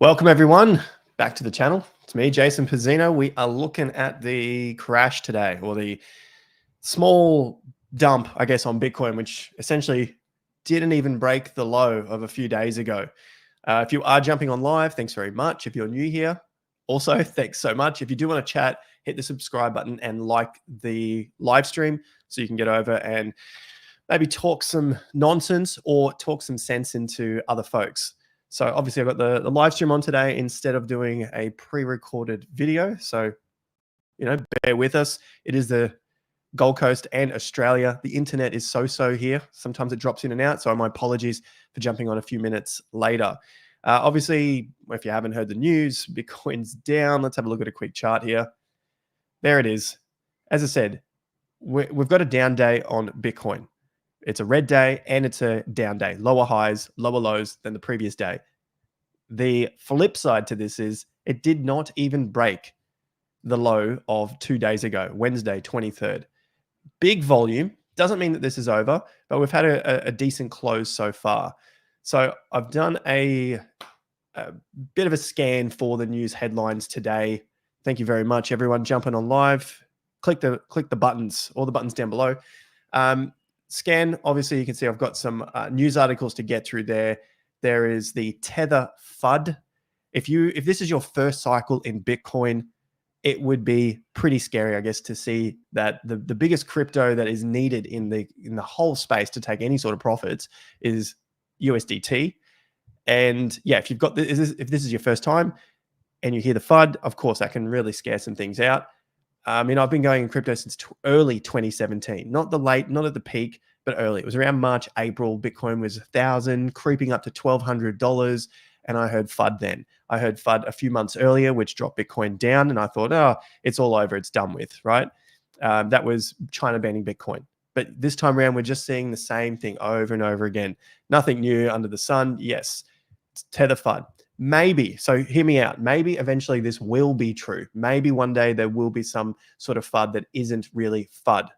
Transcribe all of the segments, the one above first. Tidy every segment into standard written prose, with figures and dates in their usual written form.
Welcome everyone back to the channel. It's me, Jason Pizzino. We are looking at the crash today, or the small dump, I guess, on Bitcoin, which essentially didn't even break the low of a few days ago. If you are jumping on live, thanks very much. If you're new here, also thanks so much. If you do want to chat, hit the subscribe button and like the live stream so you can get over and maybe talk some nonsense or talk some sense into other folks. So obviously I've got the live stream on today instead of doing a pre-recorded video. So, bear with us. It is the Gold Coast and Australia. The internet is so-so here. Sometimes it drops in and out. So my apologies for jumping on a few minutes later. Obviously, if you haven't heard the news, Bitcoin's down. Let's have a look at a quick chart here. There it is. As I said, we've got a down day on Bitcoin. It's a red day and it's a down day. Lower highs, lower lows than the previous day. The flip side to this is it did not even break the low of 2 days ago, Wednesday, 23rd. Big volume. Doesn't mean that this is over, but we've had a decent close so far. So I've done a bit of a scan for the news headlines today. Thank you very much, everyone jumping on live. Click the buttons, all the buttons down below. Scan, obviously you can see I've got some news articles to get through there. There is the Tether FUD. If this is your first cycle in Bitcoin, it would be pretty scary, I guess, to see that the biggest crypto that is needed in the whole space to take any sort of profits is USDT. And yeah, if you've got this, if this is your first time and you hear the FUD, of course that can really scare some things out. I mean, I've been going in crypto since early 2017, not at the peak, but early. It was around March, April. Bitcoin was 1,000, creeping up to $1,200. And I heard FUD then. I heard FUD a few months earlier, which dropped Bitcoin down. And I thought, oh, it's all over. It's done with, right? That was China banning Bitcoin. But this time around, we're just seeing the same thing over and over again. Nothing new under the sun. Yes, it's Tether FUD. Maybe, so hear me out, maybe eventually this will be true. Maybe one day there will be some sort of FUD that isn't really FUD.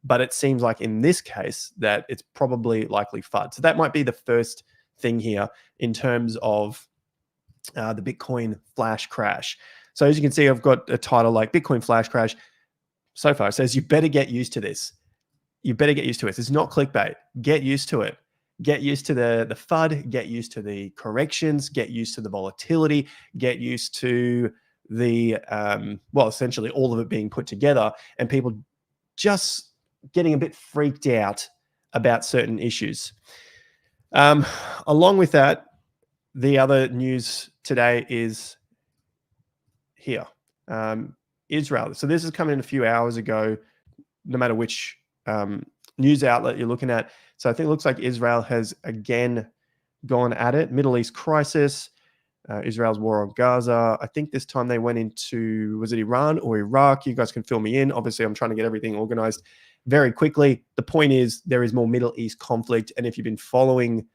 But it seems like in this case that it's probably likely FUD. So that might be the first thing here in terms of the Bitcoin flash crash. So as you can see, I've got a title like Bitcoin flash crash. So far it says you better get used to this. You better get used to it. It's not clickbait. Get used to it. Get used to the FUD, get used to the corrections, get used to the volatility, get used to the, well, essentially all of it being put together and people just getting a bit freaked out about certain issues. Along with that, the other news today is here, Israel. So this is coming in a few hours ago, no matter which news outlet you're looking at. So I think it looks like Israel has again gone at it. Middle East crisis, Israel's war on Gaza. I think this time they went into, was it Iran or Iraq? You guys can fill me in. Obviously, I'm trying to get everything organized very quickly. The point is there is more Middle East conflict. And if you've been following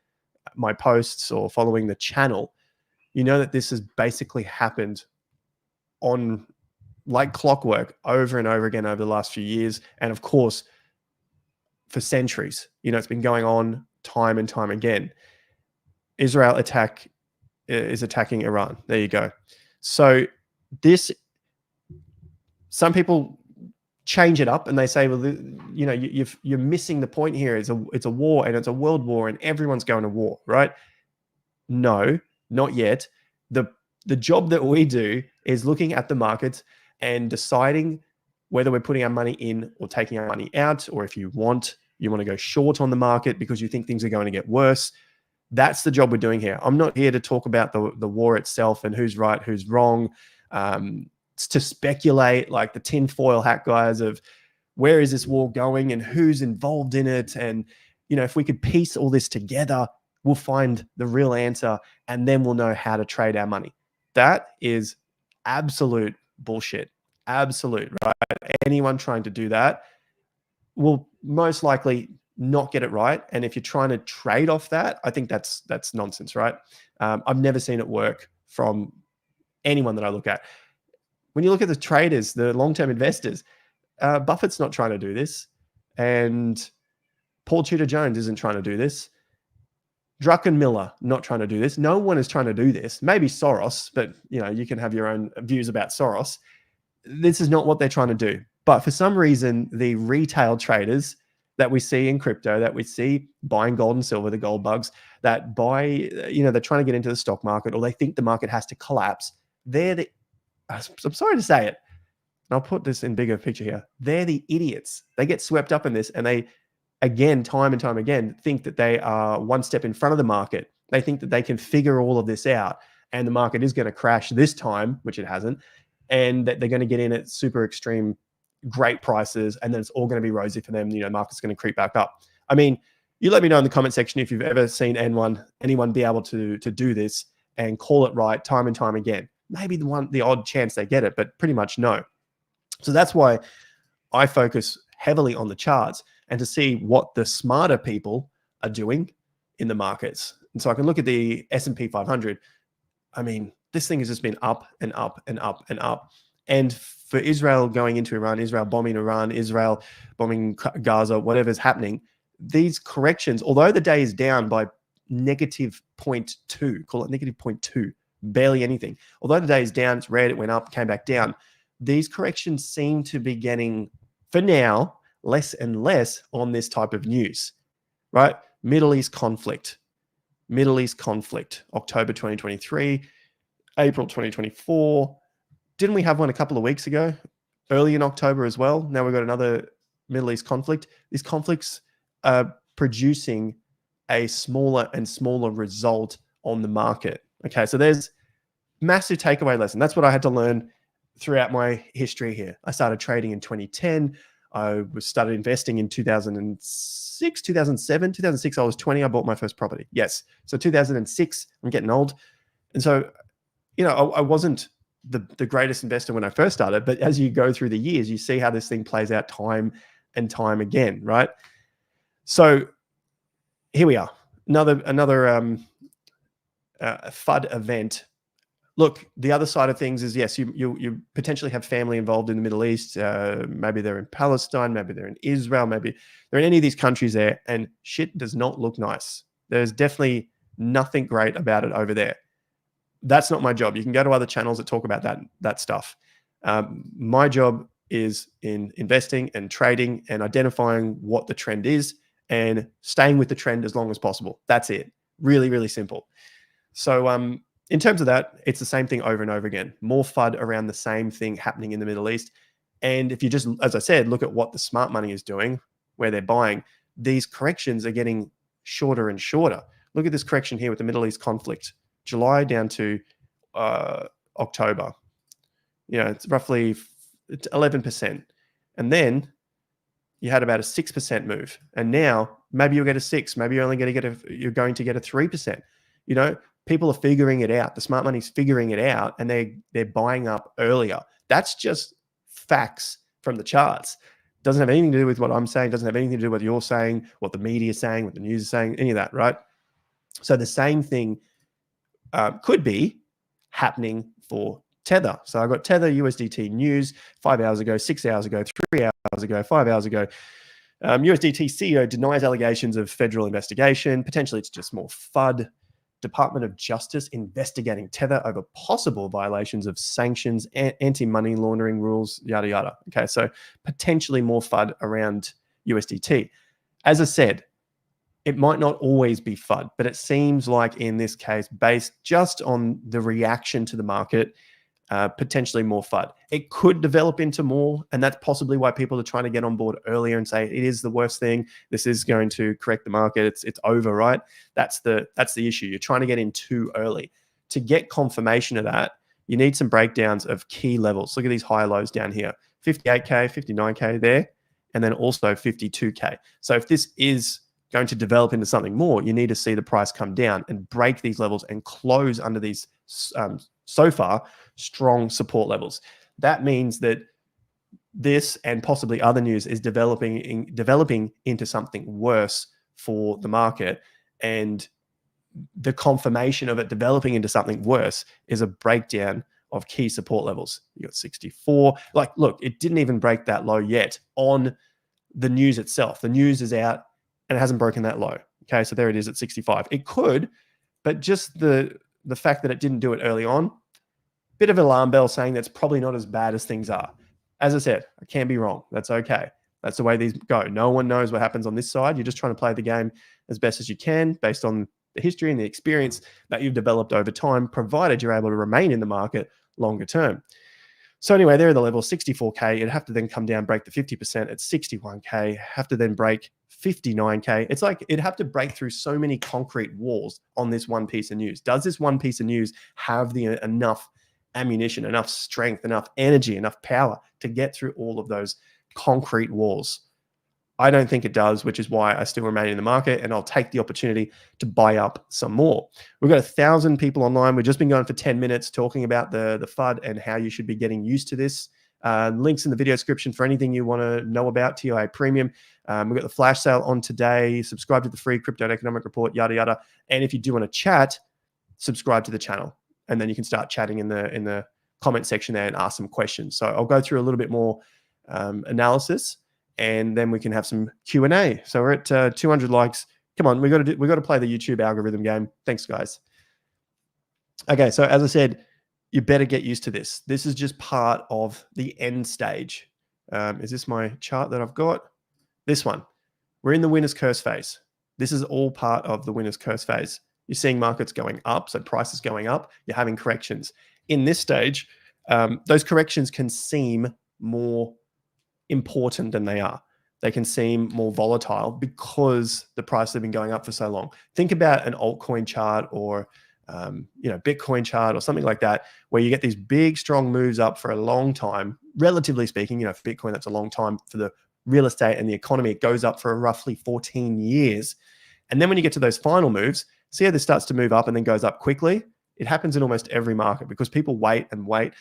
my posts or following the channel, you know that this has basically happened on like clockwork over and over again over the last few years. And of course, for centuries, it's been going on time and time again. Israel is attacking Iran. There you go. So some people change it up and they say, well, you're missing the point here. It's a war and it's a world war and everyone's going to war, right? No, not yet. The job that we do is looking at the markets and deciding whether we're putting our money in or taking our money out, or if you want to go short on the market because you think things are going to get worse. That's the job we're doing here. I'm not here to talk about the war itself and who's right, who's wrong, to speculate like the tinfoil hat guys of where is this war going and who's involved in it. And, if we could piece all this together, we'll find the real answer and then we'll know how to trade our money. That is absolute bullshit. Absolute, right? Anyone trying to do that will most likely not get it right. And if you're trying to trade off that, I think that's nonsense, right? I've never seen it work from anyone that I look at. When you look at the traders, the long-term investors, Buffett's not trying to do this. And Paul Tudor Jones isn't trying to do this. Druckenmiller not trying to do this. No one is trying to do this. Maybe Soros, but you can have your own views about Soros. This is not what they're trying to do. But for some reason, the retail traders that we see in crypto, that we see buying gold and silver, the gold bugs, that buy, they're trying to get into the stock market, or they think the market has to collapse. I'm sorry to say it, and I'll put this in bigger picture here. They're the idiots. They get swept up in this, and they, again, time and time again, think that they are one step in front of the market. They think that they can figure all of this out, and the market is going to crash this time, which it hasn't, and that they're going to get in at super extreme, great prices, and then it's all going to be rosy for them. Market's going to creep back up. I mean, you let me know in the comment section if you've ever seen anyone be able to do this and call it right time and time again. Maybe the odd chance they get it, but pretty much no. So that's why I focus heavily on the charts and to see what the smarter people are doing in the markets. And so I can look at the S&P 500. I mean, this thing has just been up and up and up and up. And for Israel going into Iran, Israel bombing Gaza, whatever's happening, these corrections, although the day is down by negative 0.2, call it negative 0.2, barely anything. Although the day is down, it's red, it went up, came back down. These corrections seem to be getting, for now, less and less on this type of news, right? Middle East conflict, October 2023, April 2024. Didn't we have one a couple of weeks ago, early in October as well? Now we've got another Middle East conflict. These conflicts are producing a smaller and smaller result on the market. Okay, so there's massive takeaway lesson. That's what I had to learn throughout my history here. I started trading in 2010. I started investing in 2006, 2007, 2006. I was 20. I bought my first property. Yes. So 2006, I'm getting old. And so, I wasn't the greatest investor when I first started, but as you go through the years, you see how this thing plays out time and time again, right? So here we are, another FUD event. Look, the other side of things is, yes, you potentially have family involved in the Middle East. Maybe they're in Palestine, maybe they're in Israel, maybe they're in any of these countries there, and shit does not look nice. There's definitely nothing great about it over there. That's not my job. You can go to other channels that talk about that stuff. My job is in investing and trading and identifying what the trend is and staying with the trend as long as possible. That's it. Really, really simple. So in terms of that, it's the same thing over and over again. More FUD around the same thing happening in the Middle East. And if you just, as I said, look at what the smart money is doing, where they're buying, these corrections are getting shorter and shorter. Look at this correction here with the Middle East conflict. July down to October. It's roughly 11%. And then you had about a 6% move. And now maybe you'll get a 6, maybe you're going to get a 3%. People are figuring it out. The smart money's figuring it out, and they're buying up earlier. That's just facts from the charts. Doesn't have anything to do with what I'm saying, doesn't have anything to do with what you're saying, what the media is saying, what the news is saying, any of that, right? So the same thing could be happening for Tether. So I got Tether USDT news 5 hours ago, 6 hours ago, 3 hours ago, 5 hours ago. USDT CEO denies allegations of federal investigation. Potentially it's just more FUD. Department of Justice investigating Tether over possible violations of sanctions, anti-money laundering rules, yada, yada. Okay, so potentially more FUD around USDT. As I said, it might not always be FUD, but it seems like in this case, based just on the reaction to the market, potentially more FUD. It could develop into more, and that's possibly why people are trying to get on board earlier and say it is the worst thing. This is going to correct the market. It's over, right? That's the issue. You're trying to get in too early. To get confirmation of that, you need some breakdowns of key levels. Look at these high lows down here: 58K, 59K there, and then also 52K. So if this is going to develop into something more, you need to see the price come down and break these levels and close under these so far strong support levels. That means that this and possibly other news is developing into something worse for the market, and the confirmation of it developing into something worse is a breakdown of key support levels. You got 64. Like, look, it didn't even break that low yet on the news itself. The news is out and it hasn't broken that low. Okay, so there it is at 65. It could, but just the fact that it didn't do it early on, bit of an alarm bell saying that's probably not as bad as things are. As I said, I can be wrong. That's okay. That's the way these go. No one knows what happens on this side. You're just trying to play the game as best as you can based on the history and the experience that you've developed over time, provided you're able to remain in the market longer term. So anyway, there are the levels, 64K. It'd have to then come down, break the 50% at 61K, have to then break 59K. It's like it'd have to break through so many concrete walls on this one piece of news. Does this one piece of news have the enough ammunition, enough strength, enough energy, enough power to get through all of those concrete walls? I don't think it does, which is why I still remain in the market, and I'll take the opportunity to buy up some more. We've got 1,000 people online. We've just been going for 10 minutes talking about the FUD and how you should be getting used to this. Links in the video description for anything you want to know about TOA Premium. We've got the flash sale on today. Subscribe to the free Crypto and Economic Report, yada, yada. And if you do want to chat, subscribe to the channel. And then you can start chatting in the comment section there and ask some questions. So I'll go through a little bit more analysis, and then we can have some Q&A. So we're at 200 likes. Come on, we got to play the YouTube algorithm game. Thanks, guys. Okay, so as I said, you better get used to this. This is just part of the end stage. Is this my chart that I've got? This one. We're in the winner's curse phase. This is all part of the winner's curse phase. You're seeing markets going up, so prices going up. You're having corrections. In this stage, those corrections can seem more important than they are. They can seem more volatile because the prices have been going up for so long. Think about an altcoin chart or Bitcoin chart or something like that, where you get these big, strong moves up for a long time. Relatively speaking, for Bitcoin, that's a long time. For the real estate and the economy, it goes up for roughly 14 years. And then when you get to those final moves, see how this starts to move up and then goes up quickly? It happens in almost every market because people wait and wait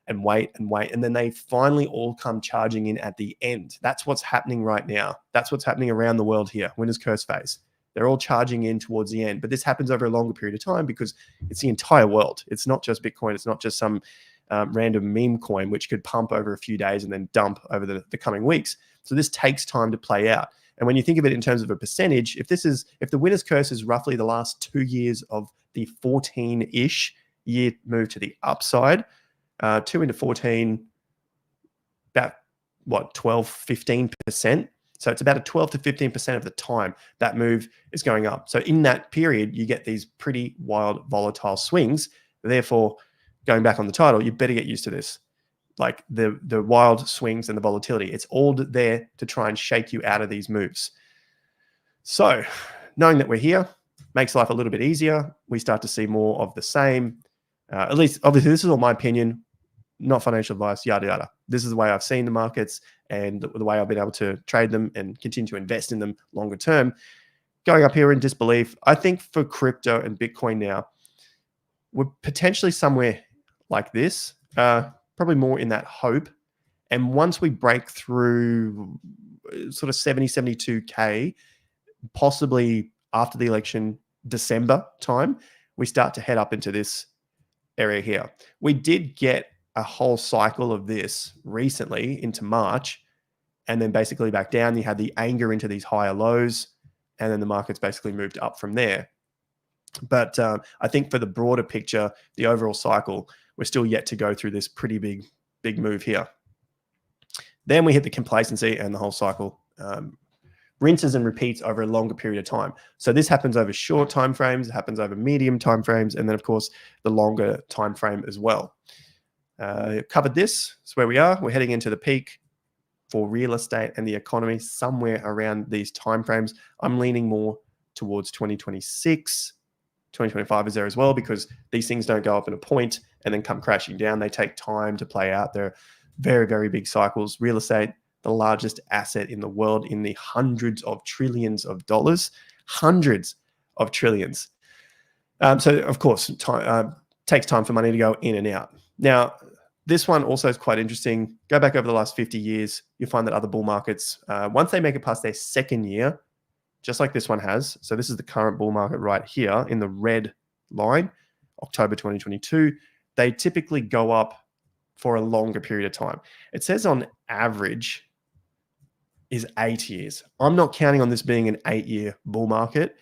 and wait and wait, and then they finally all come charging in at the end. That's what's happening right now. That's what's happening around the world here, winner's curse phase. They're all charging in towards the end, but this happens over a longer period of time because it's the entire world. It's not just Bitcoin. It's not just some random meme coin, which could pump over a few days and then dump over the coming weeks. So this takes time to play out. And when you think of it in terms of a percentage, if the winner's curse is roughly the last 2 years of the 14-ish year move to the upside, 2 into 14, about 12, 15%. So it's about a 12 to 15% of the time that move is going up. So in that period, you get these pretty wild, volatile swings. Therefore, going back on the title, you better get used to this. Like the wild swings and the volatility. It's all there to try and shake you out of these moves. So knowing that we're here makes life a little bit easier. We start to see more of the same. At least, obviously, this is all my opinion, not financial advice, yada, yada. This is the way I've seen the markets and the way I've been able to trade them and continue to invest in them longer term. Going up here in disbelief, I think for crypto and Bitcoin now, we're potentially somewhere like this, probably more in that hope. And once we break through sort of 70, 72K, possibly after the election, December time, we start to head up into this area here. We did get a whole cycle of this recently into March, and then basically back down. You had the anger into these higher lows, and then the market's basically moved up from there. But I think for the broader picture, the overall cycle, we're still yet to go through this pretty big move here. Then we hit the complacency, and the whole cycle rinses and repeats over a longer period of time. So this happens over short time frames, it happens over medium time frames, and then of course the longer time frame as well. Covered this. That's where we are. We're heading into the peak for real estate and the economy somewhere around these timeframes. I'm leaning more towards 2026. 2025 is there as well, because these things don't go up in a point and then come crashing down. They take time to play out. They're very, very big cycles. Real estate, the largest asset in the world, in the hundreds of trillions of dollars, hundreds of trillions. So of course, takes time for money to go in and out. Now, this one also is quite interesting. Go back over the last 50 years, you'll find that other bull markets, once they make it past their second year, just like this one has. So this is the current bull market right here in the red line, October 2022. They typically go up for a longer period of time. It says on average is 8 years. I'm not counting on this being an 8-year bull market.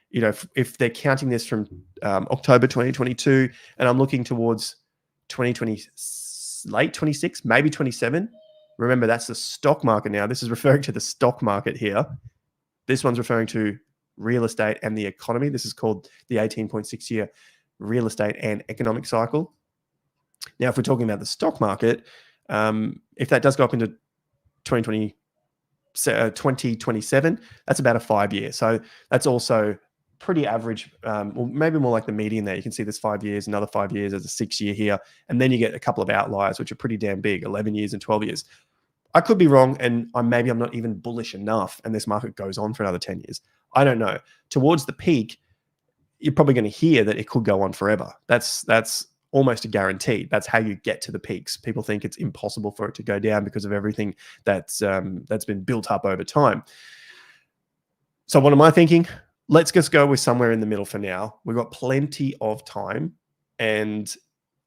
you know, if they're counting this from October 2022, and I'm looking towards 2020, late 26, maybe 27. Remember, that's the stock market now. This is referring to the stock market here. This one's referring to real estate and the economy. This is called the 18.6-year real estate and economic cycle. Now, if we're talking about the stock market, if that does go up into 2027, that's about a 5-year. So that's also pretty average, well, maybe more like the median there. You can see this 5 years, another 5 years, as a 6-year here. And then you get a couple of outliers, which are pretty damn big, 11 years and 12 years. I could be wrong, and maybe I'm not even bullish enough, and this market goes on for another 10 years. I don't know. Towards the peak, you're probably going to hear that it could go on forever. That's almost a guarantee. That's how you get to the peaks. People think it's impossible for it to go down because of everything that's been built up over time. So what am I thinking? Let's just go with somewhere in the middle for now. We've got plenty of time, and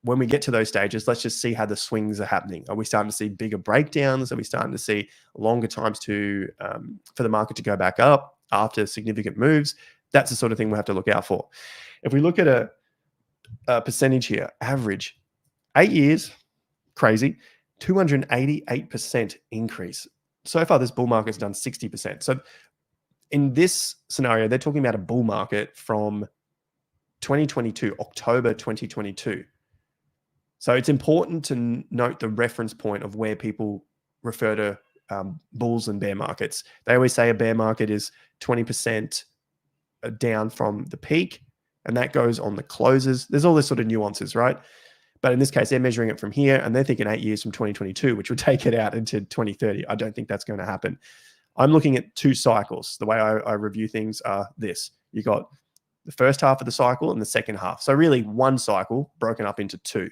when we get to those stages, let's just see how the swings are happening. Are we starting to see bigger breakdowns? Are we starting to see longer times for the market to go back up after significant moves? That's the sort of thing we'll have to look out for. If we look at a percentage here, average, 8 years, crazy, 288% increase. So far, this bull market's done 60%. So in this scenario, they're talking about a bull market from 2022, October 2022. So it's important to note the reference point of where people refer to bulls and bear markets. They always say a bear market is 20% down from the peak, and that goes on the closes. There's all this sort of nuances, right? But in this case, they're measuring it from here, and they're thinking 8 years from 2022, which would take it out into 2030. I don't think that's going to happen. I'm looking at 2 cycles. The way I review things are this. You got the first half of the cycle and the second half. So really 1 cycle broken up into 2.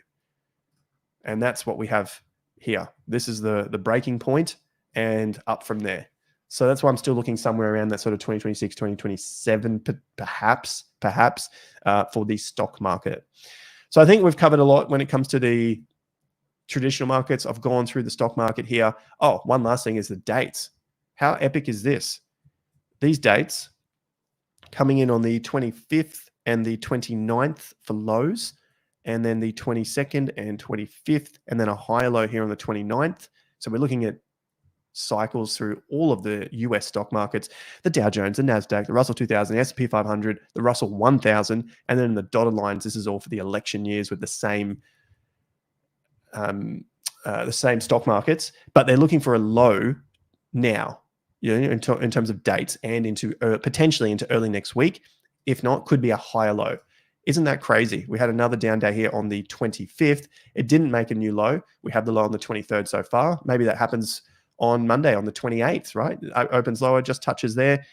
And that's what we have here. This is the breaking point and up from there. So that's why I'm still looking somewhere around that sort of 2026, 2027, perhaps for the stock market. So I think we've covered a lot when it comes to the traditional markets. I've gone through the stock market here. Oh, one last thing is the dates. How epic is this? These dates coming in on the 25th and the 29th for lows, and then the 22nd and 25th, and then a higher low here on the 29th. So we're looking at cycles through all of the US stock markets, the Dow Jones, the NASDAQ, the Russell 2000, the S&P 500, the Russell 1000, and then the dotted lines, this is all for the election years with the same stock markets, but they're looking for a low now, you know, in terms of dates, and into potentially into early next week. If not, could be a higher low. Isn't that crazy? We had another down day here on the 25th. It didn't make a new low. We have the low on the 23rd so far. Maybe that happens on Monday on the 28th, right? It opens lower, just touches there.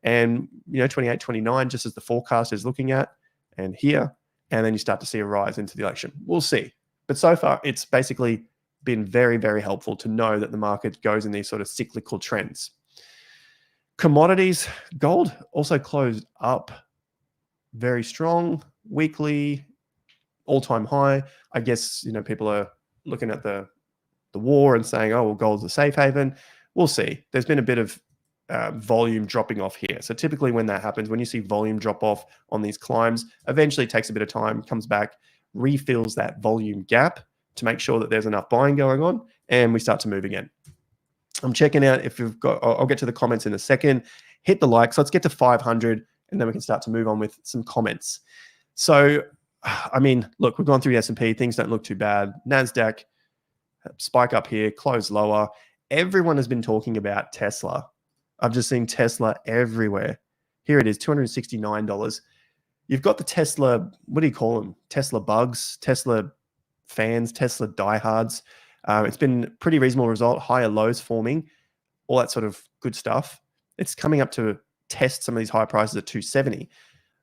And, you know, 28, 29, just as the forecast is looking at, and here. And then you start to see a rise into the election. We'll see. But so far, it's basically been very, very helpful to know that the market goes in these sort of cyclical trends. Commodities, gold also closed up very strong, weekly, all-time high. I guess, you know, people are looking at the war and saying, oh, well, gold's a safe haven. We'll see. There's been a bit of volume dropping off here. So typically when that happens, when you see volume drop off on these climbs, eventually it takes a bit of time, comes back, refills that volume gap to make sure that there's enough buying going on, and we start to move again. I'm checking out if you've got, I'll get to the comments in a second. Hit the like. So let's get to 500, and then we can start to move on with some comments. So, I mean, look, we've gone through the S&P. Things don't look too bad. NASDAQ, spike up here, close lower. Everyone has been talking about Tesla. I've just seen Tesla everywhere. Here it is, $269. You've got the Tesla, what do you call them? Tesla bugs, Tesla fans, Tesla diehards. It's been pretty reasonable result, higher lows forming, all that sort of good stuff. It's coming up to test some of these high prices at 270.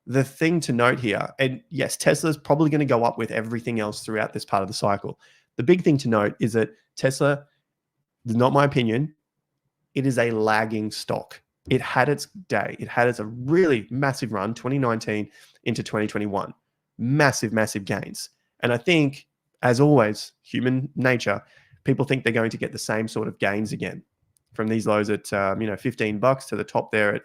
The thing to note here, and yes, Tesla's probably going to go up with everything else throughout this part of the cycle. The big thing to note is that Tesla, not my opinion, it is a lagging stock. It had its day. It had a really massive run, 2019 into 2021. Massive, massive gains. And I think, as always, human nature, people think they're going to get the same sort of gains again from these lows at $15 to the top there at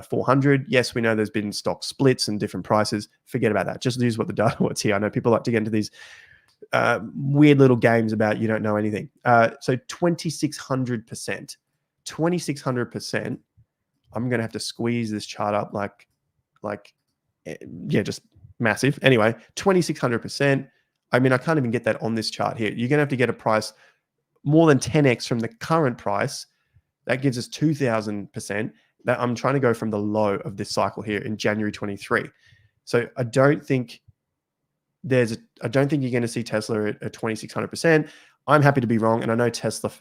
400. Yes, we know there's been stock splits and different prices. Forget about that. Just use what the data wants here. I know people like to get into these weird little games about you don't know anything. So 2,600%. 2,600%. I'm going to have to squeeze this chart up like, yeah, just massive. Anyway, 2,600%. I mean, I can't even get that on this chart here. You're going to have to get a price more than 10x from the current price. That gives us 2,000%. That I'm trying to go from the low of this cycle here in January 23. So I don't think you're going to see Tesla at 2,600%. I'm happy to be wrong, and I know Tesla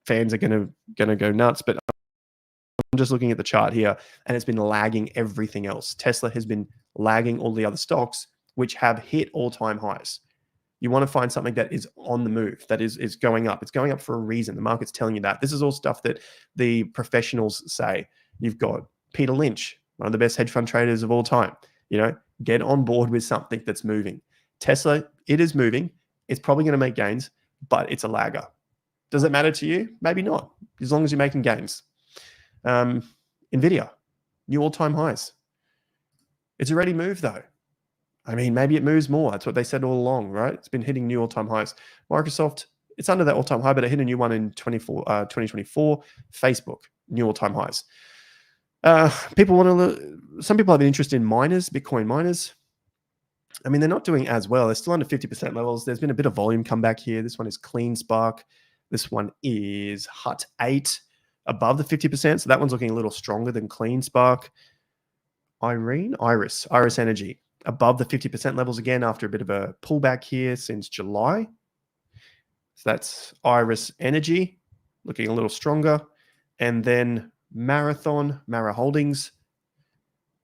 fans are going to go nuts, but I'm just looking at the chart here, and it's been lagging everything else. Tesla has been lagging all the other stocks, which have hit all-time highs. You want to find something that is on the move, that is going up. It's going up for a reason. The market's telling you that. This is all stuff that the professionals say. You've got Peter Lynch, one of the best hedge fund traders of all time. Get on board with something that's moving. Tesla, it is moving. It's probably going to make gains, but it's a lagger. Does it matter to you? Maybe not, as long as you're making gains. Nvidia, new all-time highs. It's already moved though. I mean, maybe it moves more. That's what they said all along, right? It's been hitting new all-time highs. Microsoft, it's under that all-time high, but it hit a new one in 2024. Facebook, new all-time highs. Some people have an interest in miners, Bitcoin miners. I mean, they're not doing as well. They're still under 50% levels. There's been a bit of volume come back here. This one is CleanSpark. This one is Hut 8 above the 50%. So that one's looking a little stronger than CleanSpark. Iris Energy above the 50% levels again after a bit of a pullback here since July. So that's Iris Energy looking a little stronger. And then Mara Holdings,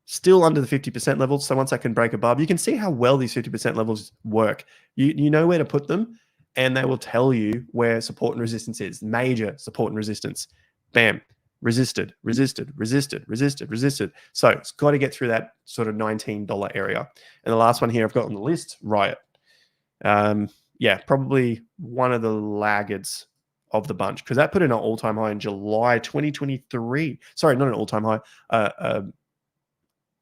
still under the 50% levels. So once I can break above, you can see how well these 50% levels work. You know where to put them, and they will tell you where support and resistance is. Major support and resistance. Bam. Resisted. So it's got to get through that sort of $19 area. And the last one here I've got on the list, Riot. Yeah, probably one of the laggards of the bunch, because that put in an all-time high in July 2023. Sorry, not an all-time high, a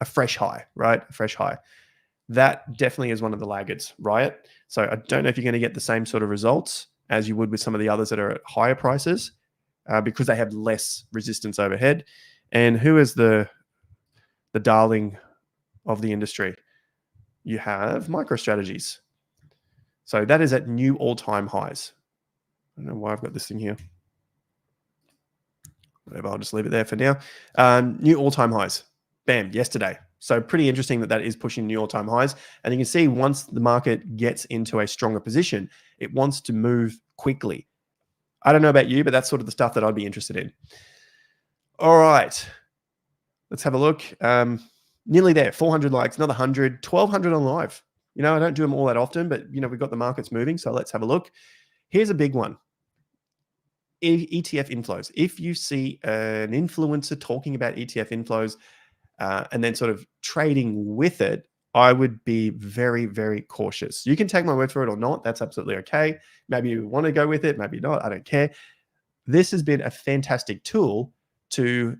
fresh high, right? A fresh high. That definitely is one of the laggards, Riot. So I don't know if you're going to get the same sort of results as you would with some of the others that are at higher prices, because they have less resistance overhead. And who is the darling of the industry? You have MicroStrategies. So that is at new all-time highs. I don't know why I've got this thing here. Whatever, I'll just leave it there for now. New all-time highs. Bam, yesterday. So pretty interesting that is pushing new all-time highs. And you can see once the market gets into a stronger position, it wants to move quickly. I don't know about you, but that's sort of the stuff that I'd be interested in. All right. Let's have a look. Nearly there. 400 likes, another 100, 1,200 on live. I don't do them all that often, but, we've got the markets moving. So let's have a look. Here's a big one. ETF inflows. If you see an influencer talking about ETF inflows and then sort of trading with it, I would be very, very cautious. You can take my word for it or not. That's absolutely okay. Maybe you want to go with it, maybe not. I don't care. This has been a fantastic tool to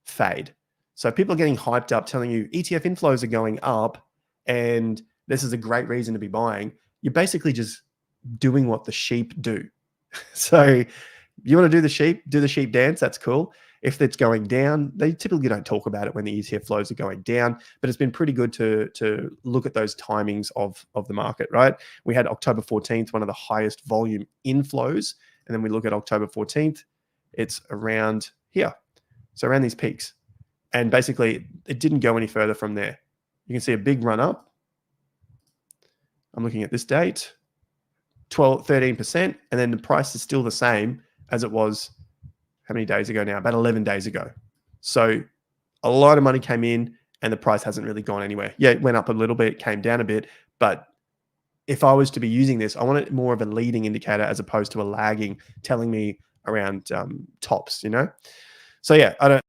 fade. So people are getting hyped up telling you ETF inflows are going up and this is a great reason to be buying. You're basically just doing what the sheep do. So you want to do the sheep dance, that's cool. If it's going down, they typically don't talk about it when the ETF flows are going down, but it's been pretty good to look at those timings of the market, right? We had October 14th, one of the highest volume inflows. And then we look at October 14th, it's around here. So around these peaks. And basically it didn't go any further from there. You can see a big run up. I'm looking at this date, 13%. And then the price is still the same as it was how many days ago now? About 11 days ago. So a lot of money came in and the price hasn't really gone anywhere. Yeah, it went up a little bit, came down a bit. But if I was to be using this, I want it more of a leading indicator as opposed to a lagging, telling me around tops, So yeah, I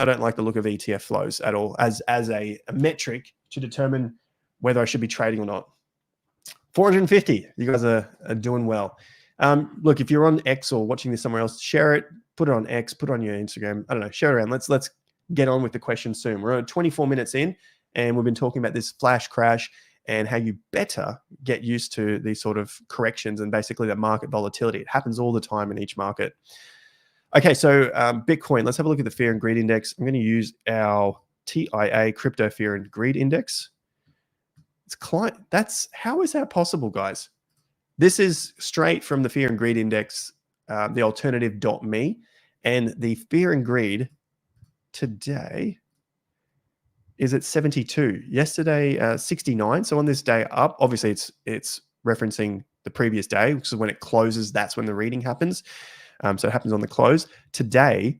don't like the look of ETF flows at all as a metric to determine whether I should be trading or not. 450, you guys are doing well. Look, if you're on X or watching this somewhere else, share it, put it on X, put it on your Instagram. I don't know, share it around. Let's get on with the question soon. We're 24 minutes in, and we've been talking about this flash crash and how you better get used to these sort of corrections and basically that market volatility. It happens all the time in each market. Okay, so Bitcoin, let's have a look at the fear and greed index. I'm going to use our TIA crypto fear and greed index. How is that possible, guys? This is straight from the fear and greed index, the alternative.me, and the fear and greed today is at 72. Yesterday, 69. So on this day up, obviously it's referencing the previous day, which is when it closes. That's when the reading happens. So it happens on the close. Today,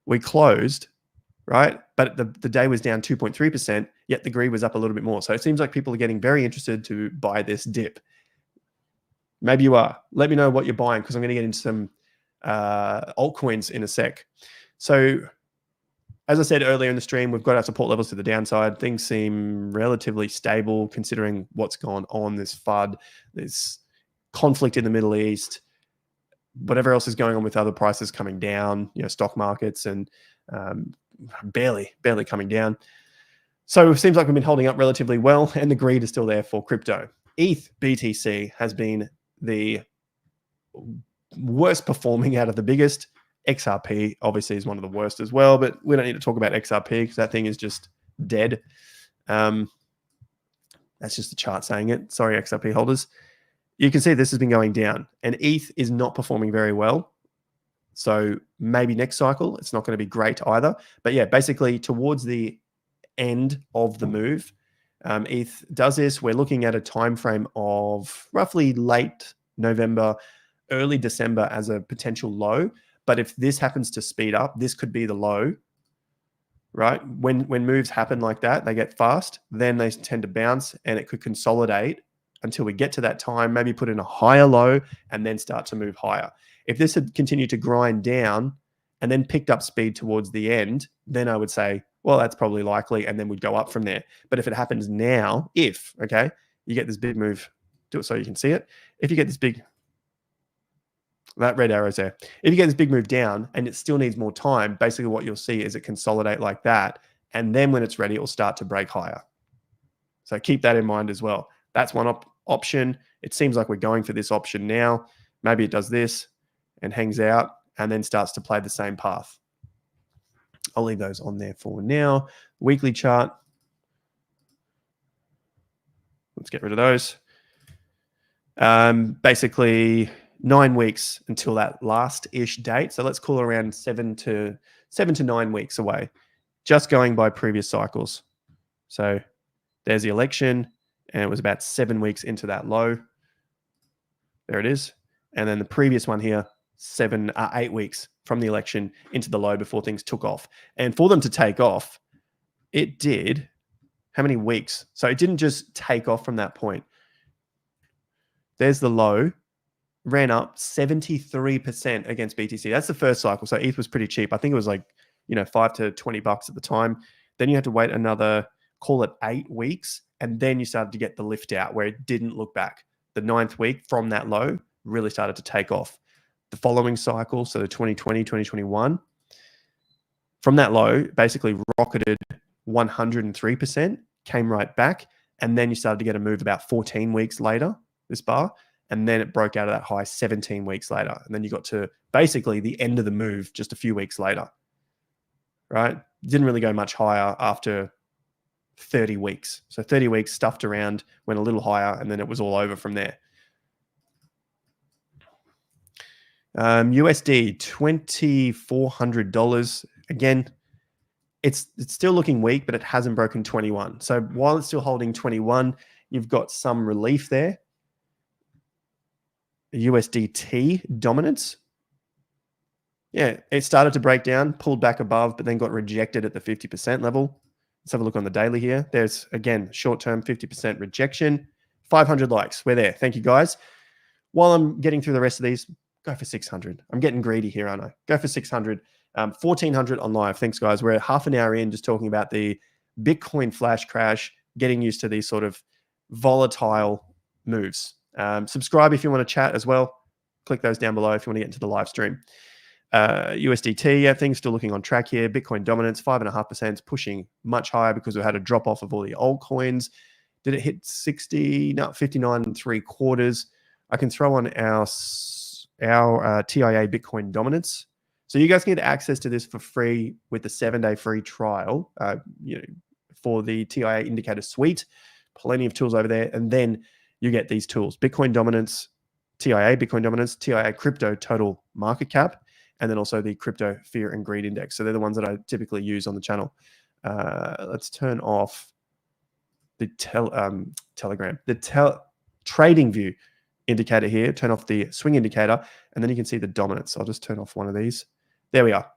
we closed, right? But the day was down 2.3%, yet the greed was up a little bit more. So it seems like people are getting very interested to buy this dip. Maybe you are. Let me know what you're buying, because I'm going to get into some altcoins in a sec. So as I said earlier in the stream, we've got our support levels to the downside. Things seem relatively stable considering what's gone on, this FUD, this conflict in the Middle East, whatever else is going on with other prices coming down, stock markets, and barely coming down. So it seems like we've been holding up relatively well, and the greed is still there for crypto. ETH BTC has been the worst performing out of the biggest. XRP obviously is one of the worst as well, but we don't need to talk about XRP because that thing is just dead. That's just the chart saying it. Sorry, XRP holders. You can see this has been going down, and ETH is not performing very well. So maybe next cycle, it's not going to be great either. But yeah, basically towards the end of the move, ETH does this. We're looking at a time frame of roughly late November, early December as a potential low. But if this happens to speed up, this could be the low, right? When moves happen like that, they get fast, then they tend to bounce, and it could consolidate until we get to that time, maybe put in a higher low and then start to move higher. If this had continued to grind down and then picked up speed towards the end, then I would say, well, that's probably likely, and then we'd go up from there. But if it happens now, you get this big move, do it so you can see it. If you get this big, that red arrow's there. If you get this big move down and it still needs more time, basically what you'll see is it consolidate like that. And then when it's ready, it will start to break higher. So keep that in mind as well. That's one option. It seems like we're going for this option now. Maybe it does this and hangs out and then starts to play the same path. I'll leave those on there for now. Weekly chart. Let's get rid of those. Basically 9 weeks until that last-ish date. So let's call it around 7 to 9 weeks away, just going by previous cycles. So there's the election, and it was about 7 weeks into that low. There it is. And then the previous one here, 8 weeks from the election into the low before things took off. And for them to take off, it did how many weeks? So it didn't just take off from that point. There's the low. Ran up 73% against BTC. That's the first cycle. So ETH was pretty cheap. I think it was like, $5 to $20 at the time. Then you had to wait another, call it 8 weeks. And then you started to get the lift out where it didn't look back. The 9th week from that low really started to take off. The following cycle, so the 2020, 2021, from that low, basically rocketed 103%, came right back. And then you started to get a move about 14 weeks later, this bar. And then it broke out of that high 17 weeks later. And then you got to basically the end of the move just a few weeks later, right? Didn't really go much higher after 30 weeks. So 30 weeks stuffed around, went a little higher, and then it was all over from there. USD, $2,400. Again, it's still looking weak, but it hasn't broken 21. So while it's still holding 21, you've got some relief there. USDT dominance. Yeah, it started to break down, pulled back above, but then got rejected at the 50% level. Let's have a look on the daily here. There's, again, short-term 50% rejection. 500 likes. We're there. Thank you, guys. While I'm getting through the rest of these, go for 600. I'm getting greedy here, aren't I? Go for 600. 1,400 on live. Thanks, guys. We're half an hour in just talking about the Bitcoin flash crash, getting used to these sort of volatile moves. Subscribe if you want to chat as well. Click those down below if you want to get into the live stream. USDT, yeah, things still looking on track here. Bitcoin dominance, 5.5%, is pushing much higher because we had a drop off of all the altcoins. Did it hit 60? No, 59.75. I can throw on our TIA Bitcoin dominance. So you guys can get access to this for free with the 7-day free trial, for the TIA indicator suite. Plenty of tools over there. And then you get these tools: Bitcoin dominance, TIA Bitcoin dominance, TIA crypto total market cap, and then also the crypto fear and greed index. So they're the ones that I typically use on the channel. Let's turn off the Telegram, trading view indicator here. Turn off the swing indicator, and then you can see the dominance. I'll just turn off one of these. There we are.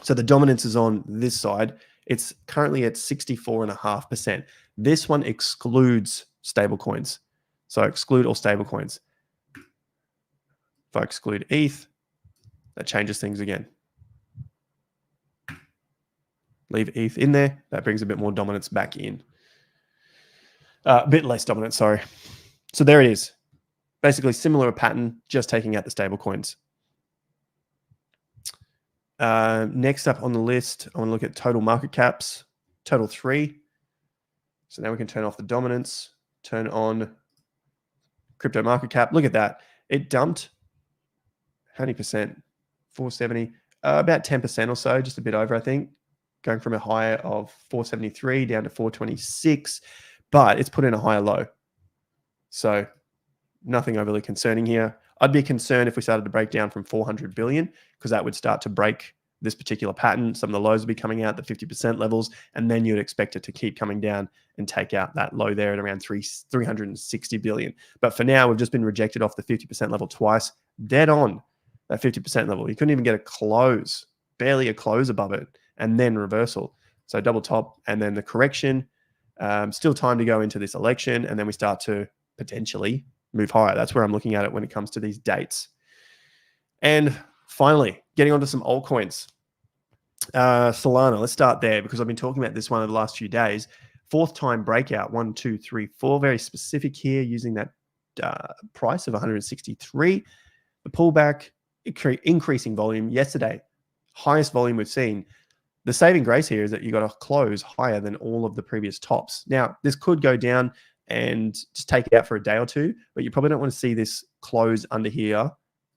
So the dominance is on this side. It's currently at 64.5%. This one excludes stablecoins. So exclude all stablecoins. If I exclude ETH, that changes things again. Leave ETH in there. That brings a bit more dominance back in. A bit less dominance, sorry. So there it is. Basically similar pattern, just taking out the stablecoins. Next up on the list, I want to look at total market caps, total 3. So now we can turn off the dominance, turn on crypto market cap. Look at that. It dumped how many percent? 470, about 10% or so, just a bit over, I think, going from a high of 473 down to 426, but it's put in a higher low. So nothing overly concerning here. I'd be concerned if we started to break down from 400 billion, because that would start to break this particular pattern. Some of the lows would be coming out, the 50% levels, and then you'd expect it to keep coming down and take out that low there at around 360 billion. But for now, we've just been rejected off the 50% level twice, dead on that 50% level. You couldn't even get a close, barely a close above it, and then reversal. So double top, and then the correction. Still time to go into this election, and then we start to potentially move higher. That's where I'm looking at it when it comes to these dates. And finally, getting onto some altcoins. Solana, let's start there, because I've been talking about this one over the last few days. 4th time breakout, 1, 2, 3, 4. Very specific here, using that price of 163. The pullback, increasing volume yesterday, highest volume we've seen. The saving grace here is that you got to close higher than all of the previous tops. Now, this could go down and just take it out for a day or two, but you probably don't want to see this close under here.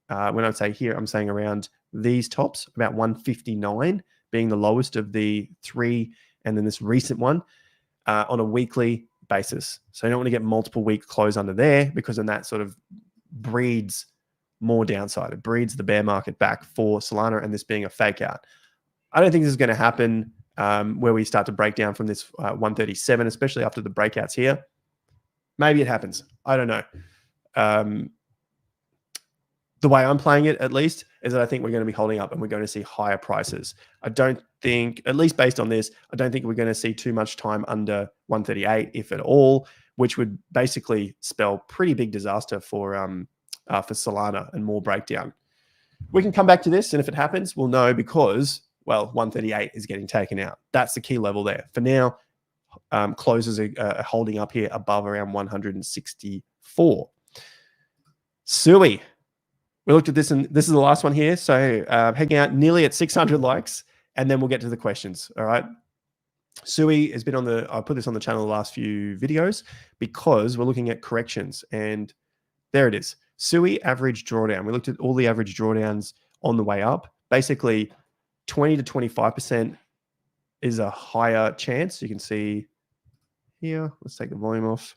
When I say here, I'm saying around these tops, about 159 being the lowest of the 3, and then this recent one on a weekly basis. So you don't want to get multiple week close under there, because then that sort of breeds more downside. It breeds the bear market back for Solana, and this being a fake out. I don't think this is going to happen where we start to break down from this 137, especially after the breakouts here. Maybe it happens. I don't know. The way I'm playing it, at least, is that I think we're going to be holding up and we're going to see higher prices. I don't think, at least based on this, I don't think we're going to see too much time under 138, if at all, which would basically spell pretty big disaster for Solana and more breakdown. We can come back to this, and if it happens, we'll know, because, well, 138 is getting taken out. That's the key level there. For now, closes are holding up here above around 164. Sui. We looked at this, and this is the last one here. So hanging out nearly at 600 likes, and then we'll get to the questions. All right. Sui has been on the, I put this on the channel the last few videos, because we're looking at corrections, and there it is. Sui average drawdown. We looked at all the average drawdowns on the way up. Basically 20 to 25% is a higher chance. You can see here, let's take the volume off.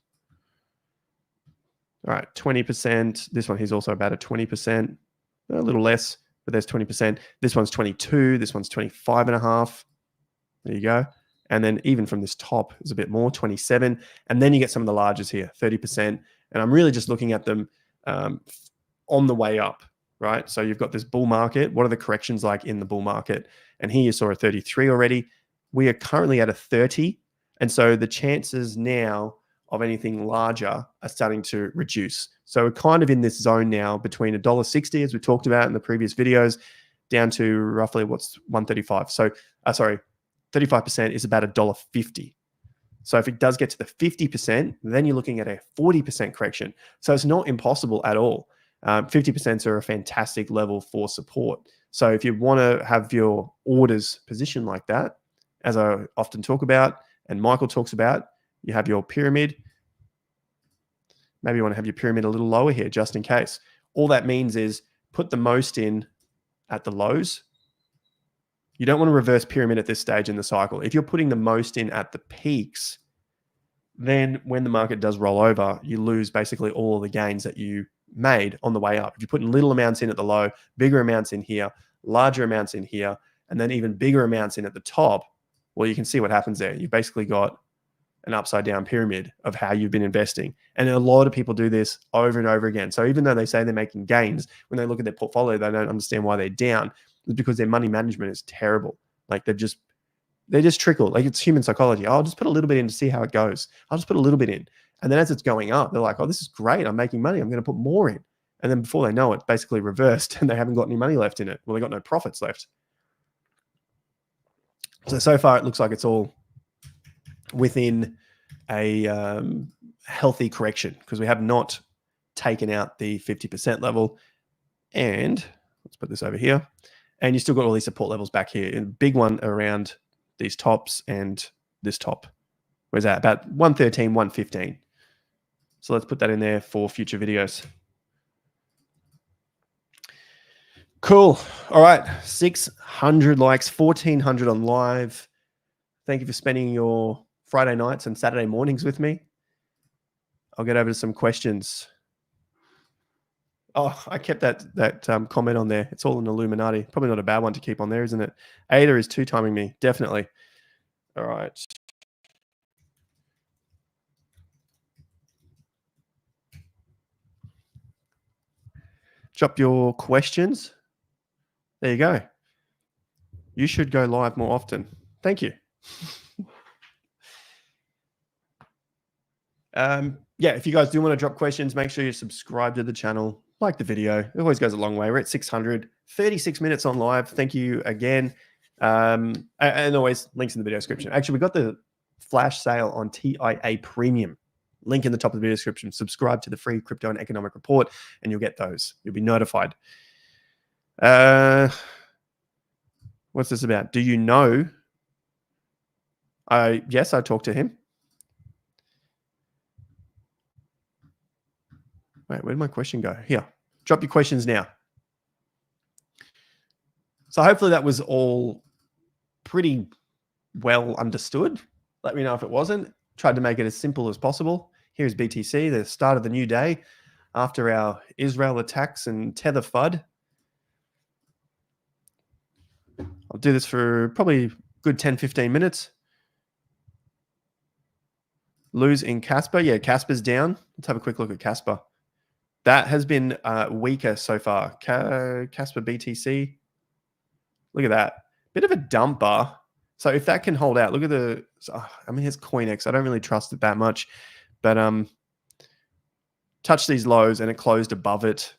All right, 20%. This one here's also about a 20%, a little less, but there's 20%. This one's 22. This one's 25.5. There you go. And then even from this top is a bit more, 27. And then you get some of the largest here, 30%. And I'm really just looking at them on the way up, right? So you've got this bull market. What are the corrections like in the bull market? And here you saw a 33 already. We are currently at a 30. And so the chances now of anything larger are starting to reduce. So we're kind of in this zone now between $1.60, as we talked about in the previous videos, down to roughly what's 135. So, 35% is about $1.50. So if it does get to the 50%, then you're looking at a 40% correction. So it's not impossible at all. 50% are a fantastic level for support. So if you want to have your orders positioned like that, as I often talk about and Michael talks about, you have your pyramid. Maybe you want to have your pyramid a little lower here just in case. All that means is put the most in at the lows. You don't want to reverse pyramid at this stage in the cycle. If you're putting the most in at the peaks, then when the market does roll over, you lose basically all of the gains that you made on the way up. If you're putting little amounts in at the low, bigger amounts in here, larger amounts in here, and then even bigger amounts in at the top, well, you can see what happens there. You've basically got an upside down pyramid of how you've been investing. And a lot of people do this over and over again. So even though they say they're making gains, when they look at their portfolio, they don't understand why they're down. It's because their money management is terrible. Like they just trickle. Like it's human psychology. I'll just put a little bit in to see how it goes. I'll just put a little bit in. And then as it's going up, they're like, oh, this is great. I'm making money. I'm going to put more in. And then before they know it, basically reversed and they haven't got any money left in it. Well, they got no profits left. So far, it looks like it's all within a healthy correction because we have not taken out the 50% level. And let's put this over here. And you still got all these support levels back here. And big one around these tops and this top. Where's that? About 113, 115. So let's put that in there for future videos. Cool. All right. 600 likes, 1,400 on live. Thank you for spending your Friday nights and Saturday mornings with me. I'll get over to some questions. Oh, I kept that comment on there. It's all an Illuminati. Probably not a bad one to keep on there, isn't it? Ada is two-timing me. Definitely. All right. Drop your questions. There you go. You should go live more often. Thank you. Yeah, if you guys do want to drop questions, make sure you subscribe to the channel, like the video. It always goes a long way. We're at 600, 36 minutes on live. Thank you again. And always links in the video description. Actually, we got the flash sale on TIA Premium. Link in the top of the video description. Subscribe to the free crypto and economic report, and you'll get those. You'll be notified. What's this about? Do you know? Yes, I talked to him. Wait, where did my question go? Here. Drop your questions now. So hopefully that was all pretty well understood. Let me know if it wasn't. Tried to make it as simple as possible. Here's BTC, the start of the new day after our Israel attacks and Tether FUD. I'll do this for probably a good 10, 15 minutes. Lose in Casper. Yeah, Casper's down. Let's have a quick look at Casper. That has been weaker so far. Casper BTC. Look at that. Bit of a dump bar. So if that can hold out, look at the, I mean, it's CoinEx. I don't really trust it that much, but touch these lows and it closed above it.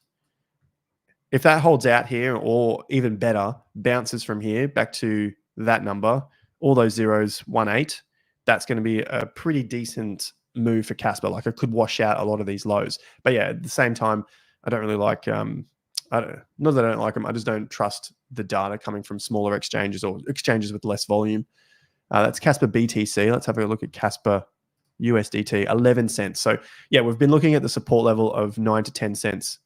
If that holds out here, or even better, bounces from here back to that number, all those zeros, 1.8, that's going to be a pretty decent move for Casper. Like it could wash out a lot of these lows. But yeah, at the same time, I don't really like, not that I don't like them, I just don't trust the data coming from smaller exchanges or exchanges with less volume. That's Casper BTC. Let's have a look at Casper USDT, 11 cents. So yeah, we've been looking at the support level of 9 to 10 cents.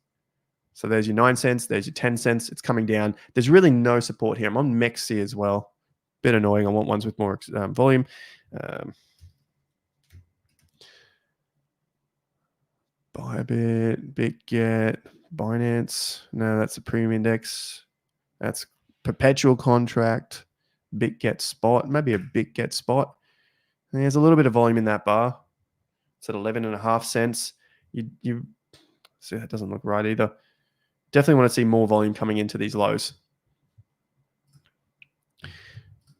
So there's your 9 cents, there's your 10 cents. It's coming down. There's really no support here. I'm on MEXC as well. Bit annoying. I want ones with more volume. Bybit, BitGet, Binance. No, that's a premium index. That's perpetual contract. BitGet spot. Maybe a BitGet spot. And there's a little bit of volume in that bar. It's at 11.5 cents. You see, that doesn't look right either. Definitely want to see more volume coming into these lows.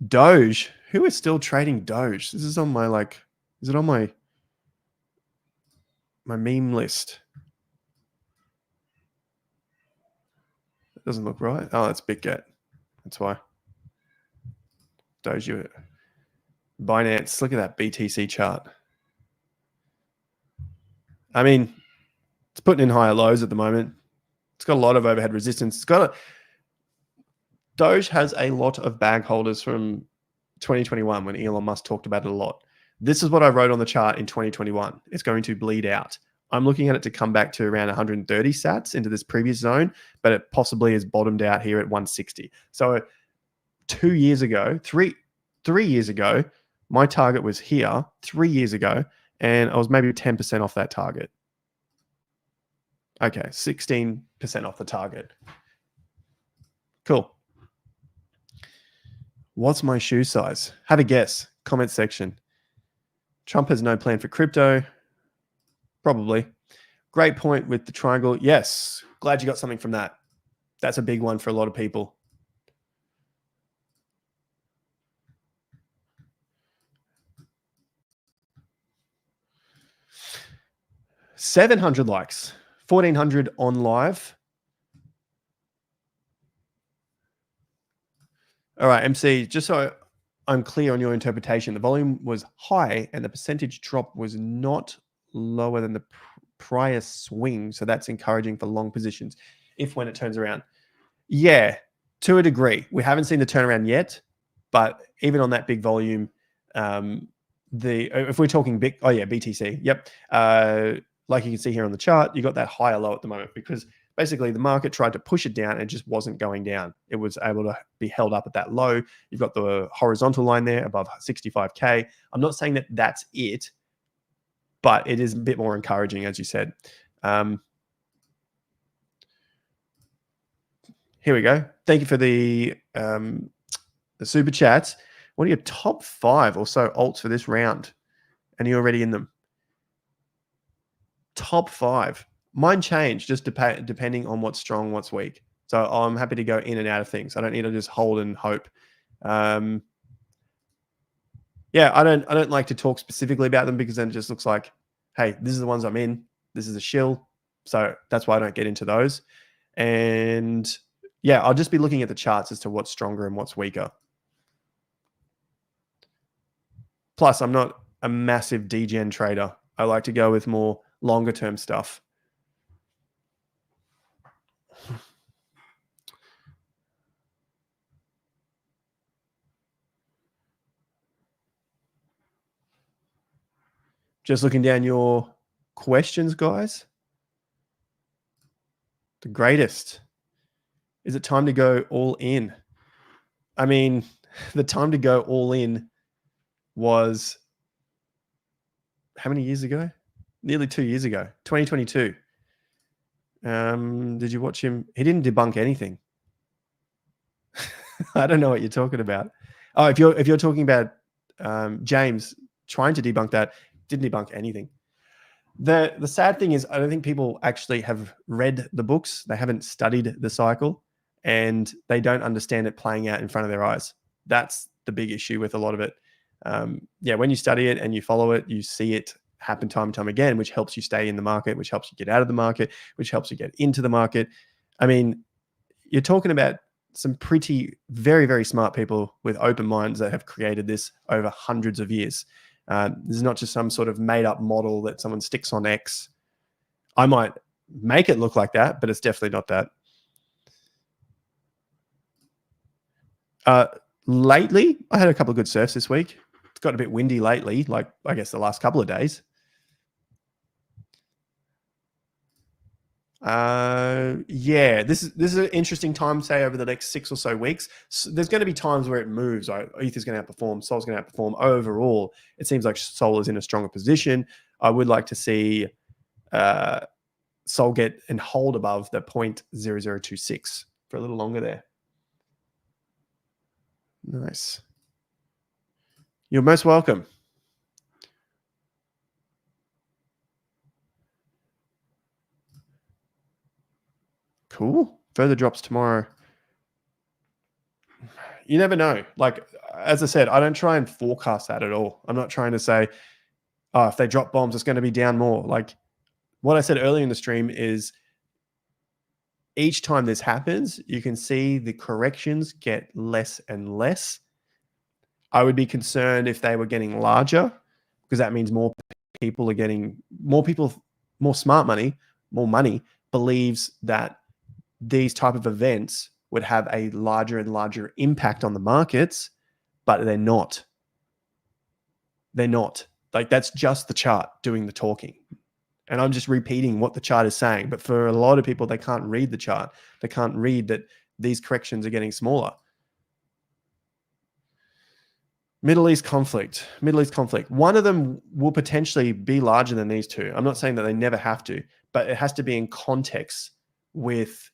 Doge. Who is still trading Doge? This is on my, like, is it on my meme list? It doesn't look right. Oh, that's BitGet. That's why. Doge. Binance. Look at that BTC chart. I mean, it's putting in higher lows at the moment. It's got a lot of overhead resistance. It's got Doge has a lot of bag holders from 2021 when Elon Musk talked about it a lot. This is what I wrote on the chart in 2021. It's going to bleed out. I'm looking at it to come back to around 130 sats into this previous zone, but it possibly has bottomed out here at 160. So 2 years ago, three years ago, my target was here 3 years ago, and I was maybe 10% off that target. Okay, 16% off the target. Cool. What's my shoe size? Have a guess. Comment section. Trump has no plan for crypto. Probably. Great point with the triangle. Yes. Glad you got something from that. That's a big one for a lot of people. $700 likes. 1,400 on live. All right, MC, just so I'm clear on your interpretation, the volume was high and the percentage drop was not lower than the prior swing. So that's encouraging for long positions if when it turns around. Yeah, to a degree. We haven't seen the turnaround yet, but even on that big volume, if we're talking big, BTC, yep. Like you can see here on the chart, you got that higher low at the moment because basically the market tried to push it down and it just wasn't going down. It was able to be held up at that low. You've got the horizontal line there above 65K. I'm not saying that that's it, but it is a bit more encouraging, as you said. Here we go. Thank you for the super chats. What are your top 5 or so alts for this round? And you're already in them. Top 5. Mine change just depending on what's strong, what's weak. So I'm happy to go in and out of things. I don't need to just hold and hope. Yeah, I don't like to talk specifically about them because then it just looks like, hey, this is the ones I'm in. This is a shill. So that's why I don't get into those. And yeah, I'll just be looking at the charts as to what's stronger and what's weaker. Plus, I'm not a massive degen trader. I like to go with more longer term stuff. Just looking down your questions, guys. The greatest. Is it time to go all in? I mean, the time to go all in was how many years ago? Nearly 2 years ago, 2022. Did you watch him? He didn't debunk anything. I don't know what you're talking about. Oh, if you're talking about James trying to debunk that, didn't debunk anything. The sad thing is, I don't think people actually have read the books. They haven't studied the cycle, and they don't understand it playing out in front of their eyes. That's the big issue with a lot of it. Yeah, when you study it and you follow it, you see it happen time and time again, which helps you stay in the market, which helps you get out of the market, which helps you get into the market. I mean, you're talking about some pretty, very, very smart people with open minds that have created this over hundreds of years. This is not just some sort of made up model that someone sticks on X. I might make it look like that, but it's definitely not that. Lately, I had a couple of good surfs this week. It's got a bit windy lately, like I guess the last couple of days. Yeah, this is an interesting time, say over the next 6 or so weeks. So there's going to be times where it moves. ETH's going to outperform, Sol's going to outperform. Overall, it seems like Sol is in a stronger position. I would like to see Sol get and hold above the 0.0026 for a little longer there. Nice. You're most welcome. Cool. Further drops tomorrow. You never know. Like, as I said, I don't try and forecast that at all. I'm not trying to say, oh, if they drop bombs, it's going to be down more. Like what I said earlier in the stream is each time this happens, you can see the corrections get less and less. I would be concerned if they were getting larger because that means more people, more smart money, more money believes that these type of events would have a larger and larger impact on the markets, but they're not. They're not. Like, that's just the chart doing the talking. And I'm just repeating what the chart is saying. But for a lot of people, they can't read the chart. They can't read that these corrections are getting smaller. Middle East conflict. One of them will potentially be larger than these two. I'm not saying that they never have to, but it has to be in context with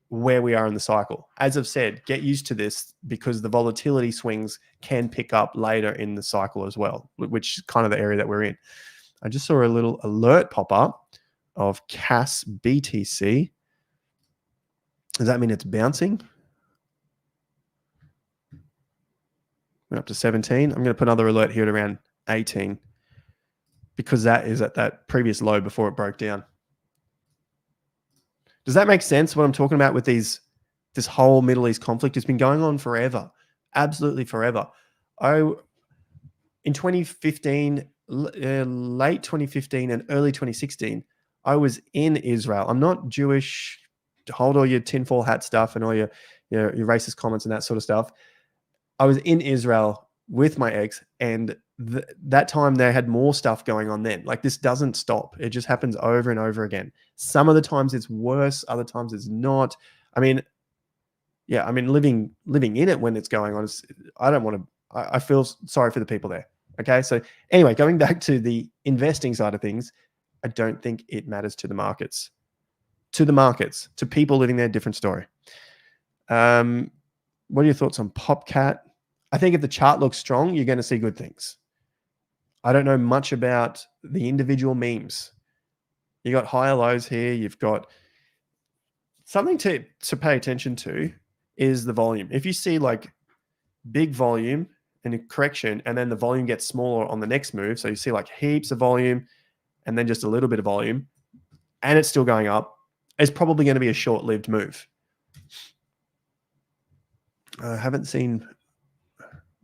where we are in the cycle. As I've said, get used to this because the volatility swings can pick up later in the cycle as well, which is kind of the area that we're in. I just saw a little alert pop up of CAS BTC. Does that mean it's bouncing? Went up to 17. I'm going to put another alert here at around 18 because that is at that previous low before it broke down. Does that make sense what I'm talking about with this whole Middle East conflict? It's been going on forever, absolutely forever. In 2015, late 2015 and early 2016, I was in Israel. I'm not Jewish. Hold all your tinfoil hat stuff and all your racist comments and that sort of stuff. I was in Israel with my ex, and that time they had more stuff going on then. Like, this doesn't stop. It just happens over and over again. Some of the times it's worse, other times it's not. I mean, yeah, I mean, living in it when it's going on, I don't want to, I feel sorry for the people there. Okay. So anyway, going back to the investing side of things, I don't think it matters to the markets. To people living there, different story. What are your thoughts on PopCat? I think if the chart looks strong, you're going to see good things. I don't know much about the individual memes. You got higher lows here. You've got something to pay attention to is the volume. If you see like big volume and a correction, and then the volume gets smaller on the next move, so you see like heaps of volume and then just a little bit of volume, and it's still going up, it's probably going to be a short-lived move. I haven't seen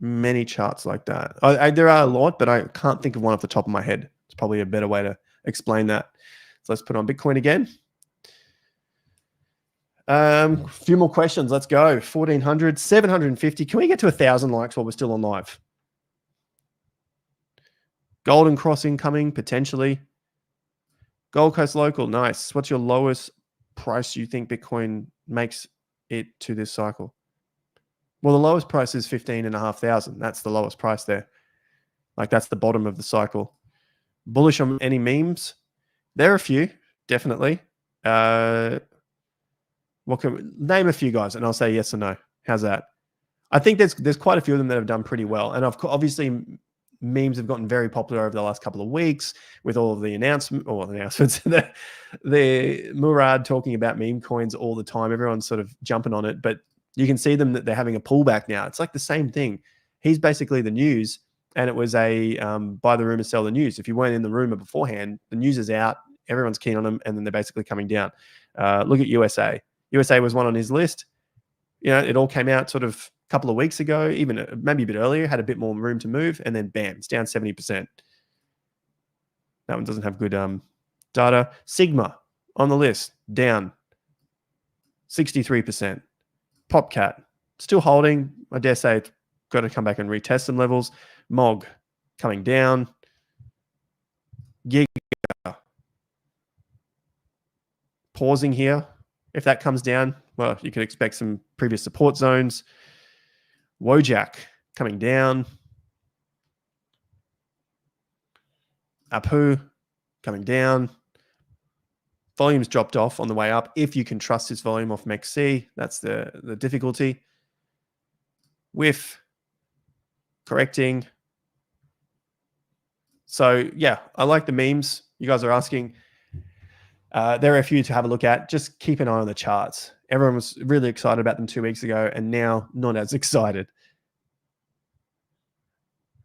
many charts like that. There are a lot, but I can't think of one off the top of my head. It's probably a better way to explain that. So let's put on Bitcoin again. A few more questions. Let's go. 1,400, 750. Can we get to 1,000 likes while we're still on live? Golden Cross incoming, potentially. Gold Coast local, nice. What's your lowest price you think Bitcoin makes it to this cycle? Well, the lowest price is 15,500. That's the lowest price there. Like, that's the bottom of the cycle. Bullish on any memes? There are a few, definitely. Name a few guys, and I'll say yes or no. How's that? I think there's quite a few of them that have done pretty well, and obviously memes have gotten very popular over the last couple of weeks with all of the announcements. the Murad talking about meme coins all the time. Everyone's sort of jumping on it, but you can see them that they're having a pullback now. It's like the same thing. He's basically the news, and it was a buy the rumor, sell the news. If you weren't in the rumor beforehand, the news is out. Everyone's keen on them, and then they're basically coming down. Look at USA. USA was one on his list. You know, it all came out sort of a couple of weeks ago, even maybe a bit earlier, had a bit more room to move, and then bam, it's down 70%. That one doesn't have good data. Sigma on the list, down 63%. PopCat still holding. I dare say it's got to come back and retest some levels. MOG coming down. Giga pausing here. If that comes down, well, you could expect some previous support zones. Wojak coming down. Apu coming down. Volume's dropped off on the way up. If you can trust this volume off MEXC, that's the difficulty. WIF correcting. So yeah, I like the memes you guys are asking. There are a few to have a look at. Just keep an eye on the charts. Everyone was really excited about them 2 weeks ago, and now not as excited.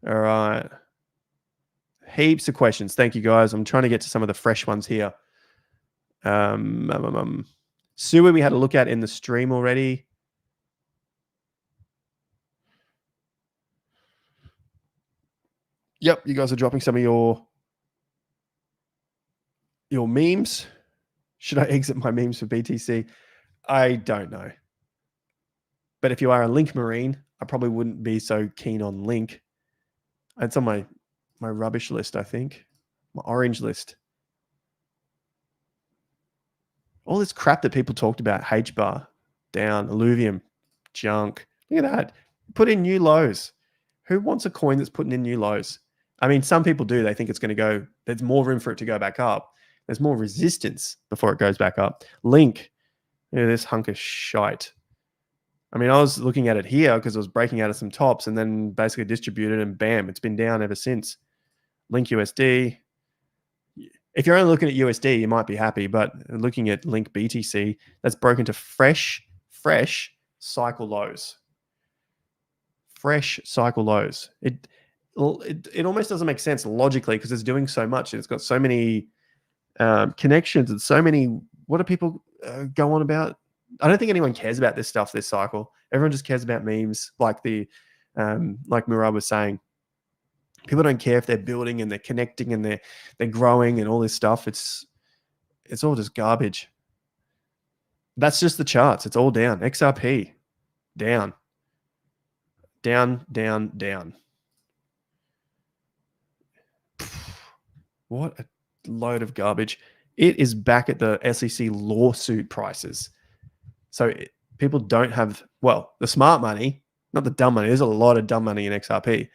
All right. Heaps of questions. Thank you, guys. I'm trying to get to some of the fresh ones here. Sui, we had a look at in the stream already. Yep, you guys are dropping some of your memes. Should I exit my memes for BTC? I don't know. But if you are a Link Marine, I probably wouldn't be so keen on Link. It's on my rubbish list, I think. My orange list. All this crap that people talked about, H-bar, down, alluvium, junk. Look at that. Put in new lows. Who wants a coin that's putting in new lows? I mean, some people do. They think it's going to go, there's more room for it to go back up. There's more resistance before it goes back up. Link, this hunk of shite. I mean, I was looking at it here because it was breaking out of some tops and then basically distributed and bam, it's been down ever since. Link USD. If you're only looking at USD, you might be happy, but looking at Link BTC, that's broken to fresh cycle lows. Fresh cycle lows. It almost doesn't make sense logically because it's doing so much and it's got so many connections and so many. What do people go on about? I don't think anyone cares about this stuff this cycle. Everyone just cares about memes, like like Murad was saying. People don't care if they're building and they're connecting and they're growing and all this stuff. It's all just garbage. That's just the charts. It's all down. XRP down. Down, down, down. What a load of garbage. It is back at the SEC lawsuit prices. So people don't have, well, the smart money, not the dumb money. There's a lot of dumb money in XRP.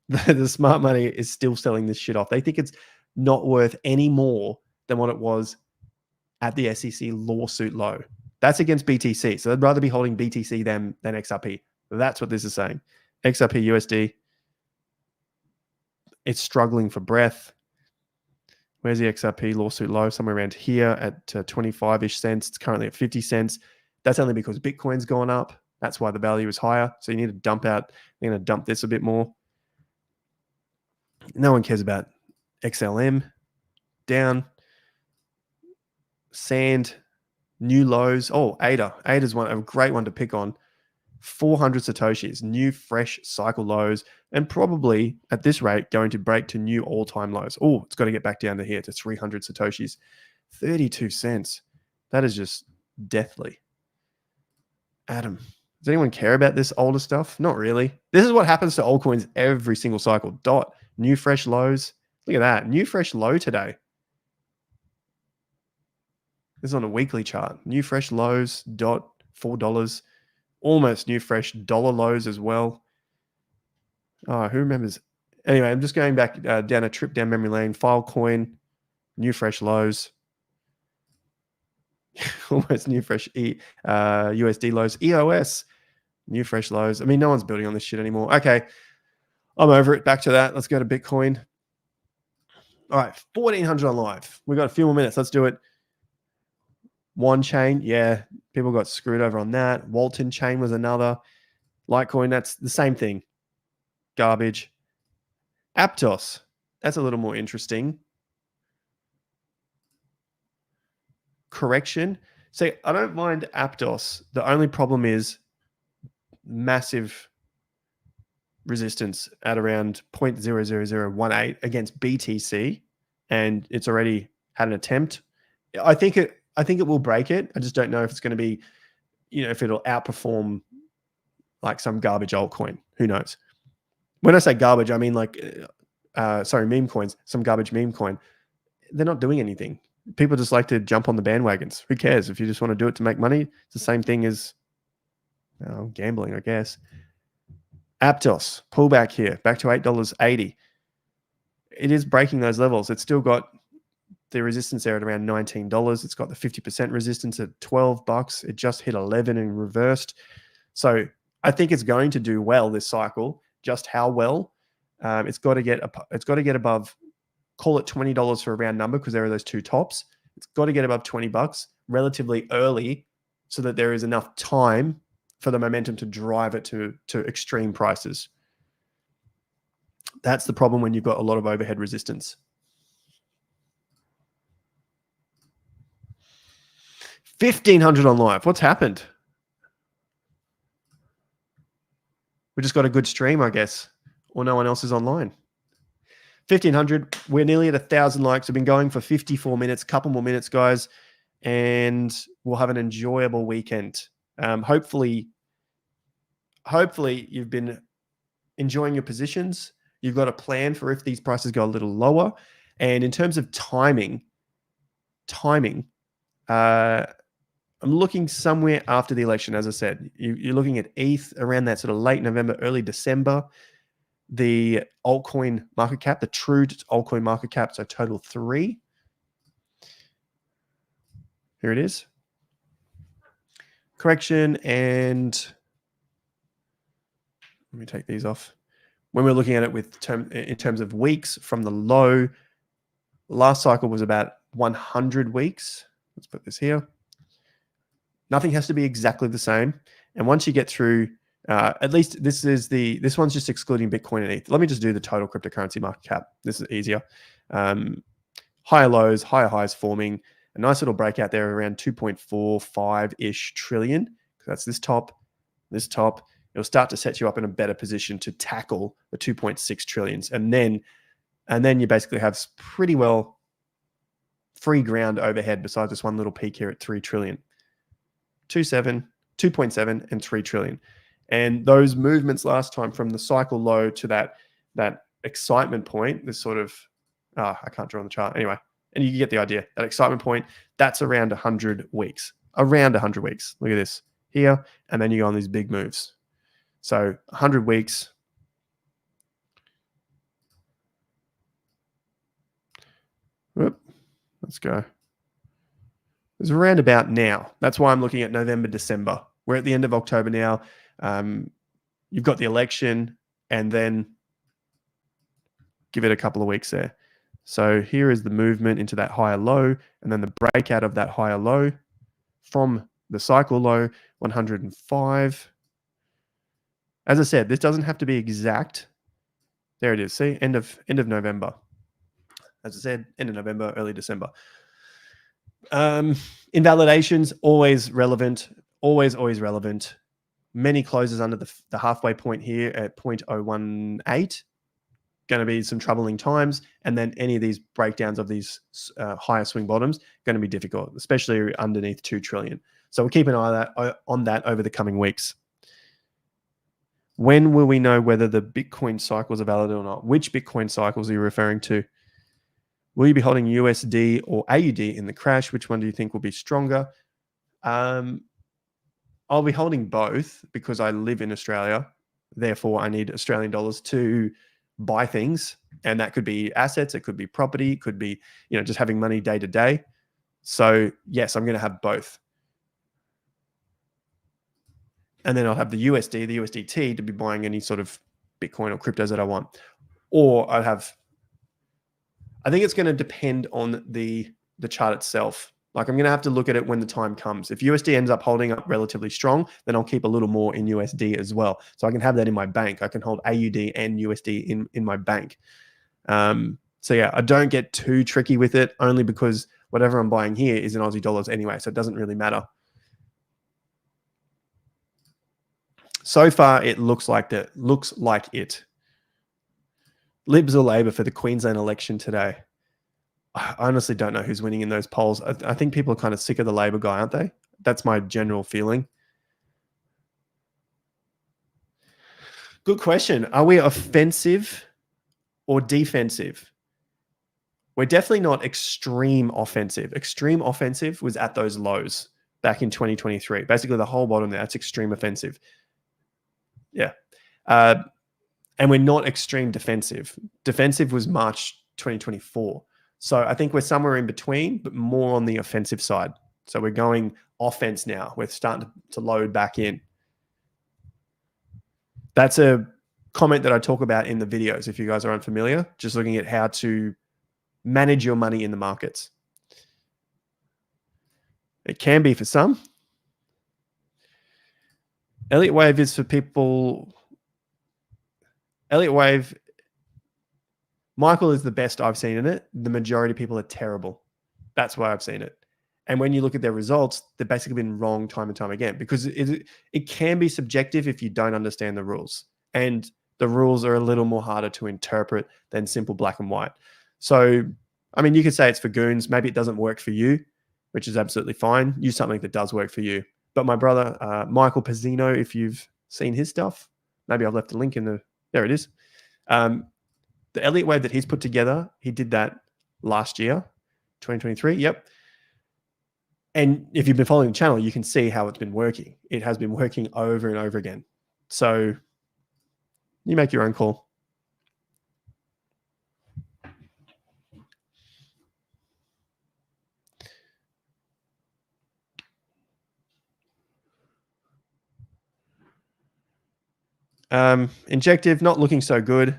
The smart money is still selling this shit off. They think it's not worth any more than what it was at the SEC lawsuit low. That's against BTC. So they'd rather be holding BTC than XRP. That's what this is saying. XRP USD, it's struggling for breath. Where's the XRP lawsuit low? Somewhere around here at 25-ish cents. It's currently at 50 cents. That's only because Bitcoin's gone up. That's why the value is higher. So you need to dump out. They're going to dump this a bit more. No one cares about XLM. Down. Sand. New lows. Oh, ADA. ADA's a great one to pick on. 400 Satoshis. New, fresh cycle lows. And probably, at this rate, going to break to new all-time lows. Oh, it's got to get back down to here to 300 Satoshis. 32 cents. That is just deathly. Adam, does anyone care about this older stuff? Not really. This is what happens to altcoins every single cycle. DOT. New fresh lows. Look at that. New fresh low today. This is on a weekly chart. New fresh lows. DOT. $4. Almost new fresh dollar lows as well. Oh, who remembers? Anyway, I'm just going back down a trip down memory lane. Filecoin. New fresh lows. Almost new fresh USD lows. EOS. New fresh lows. I mean, no one's building on this shit anymore. Okay. I'm over it. Back to that. Let's go to Bitcoin. All right. 1400 on live. We've got a few more minutes. Let's do it. One chain. Yeah. People got screwed over on that. Walton chain was another. Litecoin. That's the same thing. Garbage. Aptos. That's a little more interesting. Correction. See, I don't mind Aptos. The only problem is massive resistance at around 0.00018 against BTC, and it's already had an attempt. I think it will break it. I just don't know if it's going to be, if it'll outperform like some garbage altcoin. Who knows? When I say garbage, I mean meme coins, some garbage meme coin. They're not doing anything. People just like to jump on the bandwagons. Who cares? If you just want to do it to make money, it's the same thing as gambling, I guess. Aptos, pullback here, back to $8.80. It is breaking those levels. It's still got the resistance there at around $19. It's got the 50% resistance at $12. It just hit 11 and reversed. So I think it's going to do well this cycle. Just how well? It's got to get above, call it $20 for a round number because there are those two tops. It's got to get above $20 relatively early so that there is enough time for the momentum to drive it to extreme prices. That's the problem when you've got a lot of overhead resistance. 1500 on live. What's happened? We just got a good stream, I guess, or no one else is online. 1500. We're nearly at 1,000 likes. We've been going for 54 minutes. Couple more minutes, guys. and we'll have an enjoyable weekend. Hopefully you've been enjoying your positions. You've got a plan for if these prices go a little lower. And in terms of timing, I'm looking somewhere after the election. As I said, you're looking at ETH around that sort of late November, early December. The altcoin market cap, the true altcoin market cap, so total 3. Here it is. Correction, and let me take these off. When we're looking at it in terms of weeks from the low, last cycle was about 100 weeks. Let's put this here. Nothing has to be exactly the same. And once you get through, at least this one's just excluding Bitcoin and ETH. Let me just do the total cryptocurrency market cap. This is easier. Higher lows, higher highs forming. A nice little breakout there around 2.45-ish trillion. That's this top. It'll start to set you up in a better position to tackle the 2.6 trillions. And then you basically have pretty well free ground overhead besides this one little peak here at 3 trillion. 2.7, and 3 trillion. And those movements last time from the cycle low to that excitement point, this sort of, I can't draw on the chart. Anyway, and you get the idea. That excitement point, that's around 100 weeks. Around 100 weeks. Look at this here. And then you go on these big moves. So 100 weeks. Whoop, let's go. It's around about now. That's why I'm looking at November, December. We're at the end of October now. You've got the election, and then give it a couple of weeks there. So here is the movement into that higher low, and then the breakout of that higher low from the cycle low, 105. As I said, this doesn't have to be exact. There it is. See, end of November. As I said, end of November, early December. Invalidations, always relevant. Always relevant. Many closes under the halfway point here at 0.018. Going to be some troubling times. And then any of these breakdowns of these higher swing bottoms going to be difficult, especially underneath 2 trillion. So we'll keep an eye on that over the coming weeks. When will we know whether the Bitcoin cycles are valid or not? Which Bitcoin cycles are you referring to? Will you be holding USD or AUD in the crash? Which one do you think will be stronger? I'll be holding both because I live in Australia. Therefore, I need Australian dollars to buy things. And that could be assets. It could be property. It could be, just having money day to day. So yes, I'm going to have both. And then I'll have the USD, the USDT to be buying any sort of Bitcoin or cryptos that I want. Or I think it's going to depend on the chart itself. Like I'm going to have to look at it when the time comes. If USD ends up holding up relatively strong, then I'll keep a little more in USD as well. So I can have that in my bank. I can hold AUD and USD in my bank. So yeah, I don't get too tricky with it only because whatever I'm buying here is in Aussie dollars anyway. So it doesn't really matter. So far, it looks like it. Libs or Labor for the Queensland election today. I honestly don't know who's winning in those polls. I think people are kind of sick of the Labor guy, aren't they? That's my general feeling. Good question. Are we offensive or defensive? We're definitely not extreme offensive. Extreme offensive was at those lows back in 2023. Basically, the whole bottom there, that's extreme offensive. Yeah. And we're not extreme defensive. Defensive was March 2024. So I think we're somewhere in between, but more on the offensive side. So we're going offense now. We're starting to load back in. That's a comment that I talk about in the videos if you guys are unfamiliar, just looking at how to manage your money in the markets. It can be for some. Elliott Wave is for people. Elliott Wave, Michael is the best I've seen in it. The majority of people are terrible. That's why I've seen it. And when you look at their results, they've basically been wrong time and time again because it can be subjective if you don't understand the rules. And the rules are a little more harder to interpret than simple black and white. So, I mean, you could say it's for goons. Maybe it doesn't work for you. which is absolutely fine. Use something that does work for you. But my brother, Michael Pizzino, if you've seen his stuff, maybe I've left a link in the, there it is. The Elliott wave that he's put together, he did that last year, 2023. Yep. And if you've been following the channel, you can see how it's been working. It has been working over and over again. So you make your own call. Injective, not looking so good.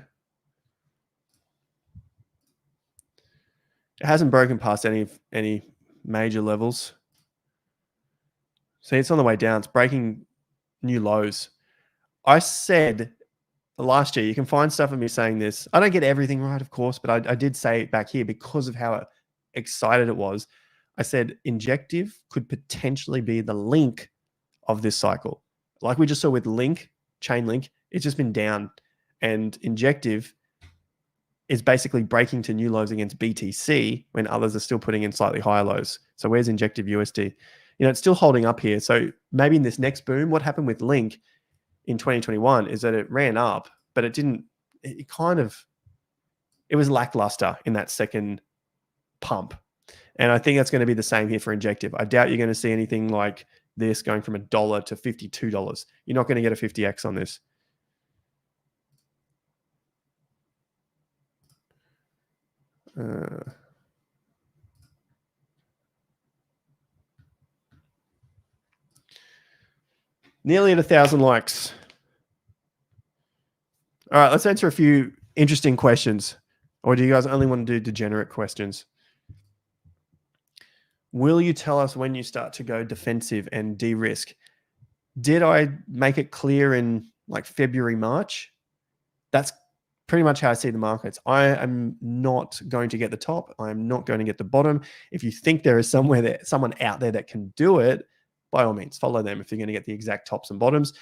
It hasn't broken past any major levels. See, it's on the way down. It's breaking new lows. I said last year, you can find stuff of me saying this. I don't get everything right, of course, but I did say it back here because of how excited it was. I said injective could potentially be the link of this cycle. Like we just saw with Link, Chainlink, it's just been down. And injective is basically breaking to new lows against BTC when others are still putting in slightly higher lows. So where's injective USD? You know, it's still holding up here. So maybe in this next boom, what happened with Link in 2021 is that it ran up, but it didn't, it was lackluster in that second pump. And I think that's going to be the same here for injective. I doubt you're going to see anything like this going from $1 to $52. You're not going to get a 50x on this. Nearly at 1,000 likes. All right, let's answer a few interesting questions. Or do you guys only want to do degenerate questions? Will you tell us when you start to go defensive and de-risk? Did I make it clear in like February, March? That's pretty much how I see the markets. I am not going to get the top. I am not going to get the bottom. If you think there is someone out there that can do it, by all means, follow them if you're going to get the exact tops and bottoms.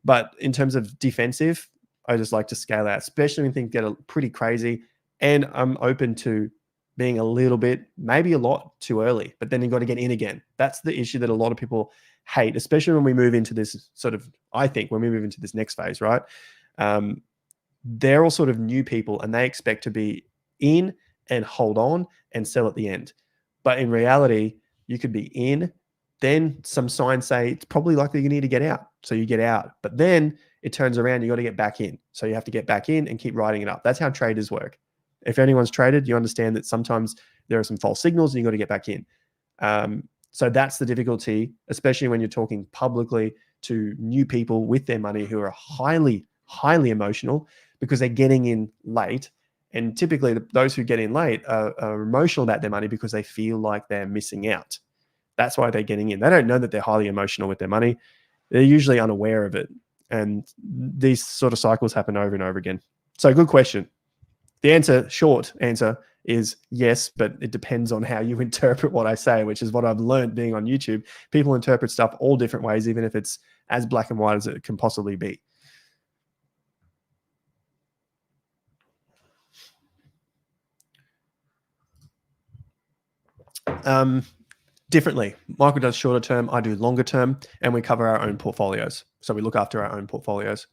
But in terms of defensive, I just like to scale out, especially when things get pretty crazy. And I'm open to being a little bit, maybe a lot too early, but then you've got to get in again. That's the issue that a lot of people hate, especially when we move into this sort of, I think when we move into this next phase, right? They're all sort of new people and they expect to be in and hold on and sell at the end. But in reality, you could be in, then some signs say it's probably likely you need to get out. So you get out, but then it turns around, you got to get back in. So you have to get back in and keep riding it up. That's how traders work. If anyone's traded, you understand that sometimes there are some false signals and you got to get back in. So that's the difficulty, especially when you're talking publicly to new people with their money who are highly, highly emotional because they're getting in late. And typically those who get in late are emotional about their money because they feel like they're missing out. That's why they're getting in. They don't know that they're highly emotional with their money. They're usually unaware of it. And these sort of cycles happen over and over again. So good question. The short answer is yes, but it depends on how you interpret what I say, which is what I've learned being on YouTube. People interpret stuff all different ways, even if it's as black and white as it can possibly be. Differently. Michael does shorter term, I do longer term, and we cover our own portfolios. So we look after our own portfolios.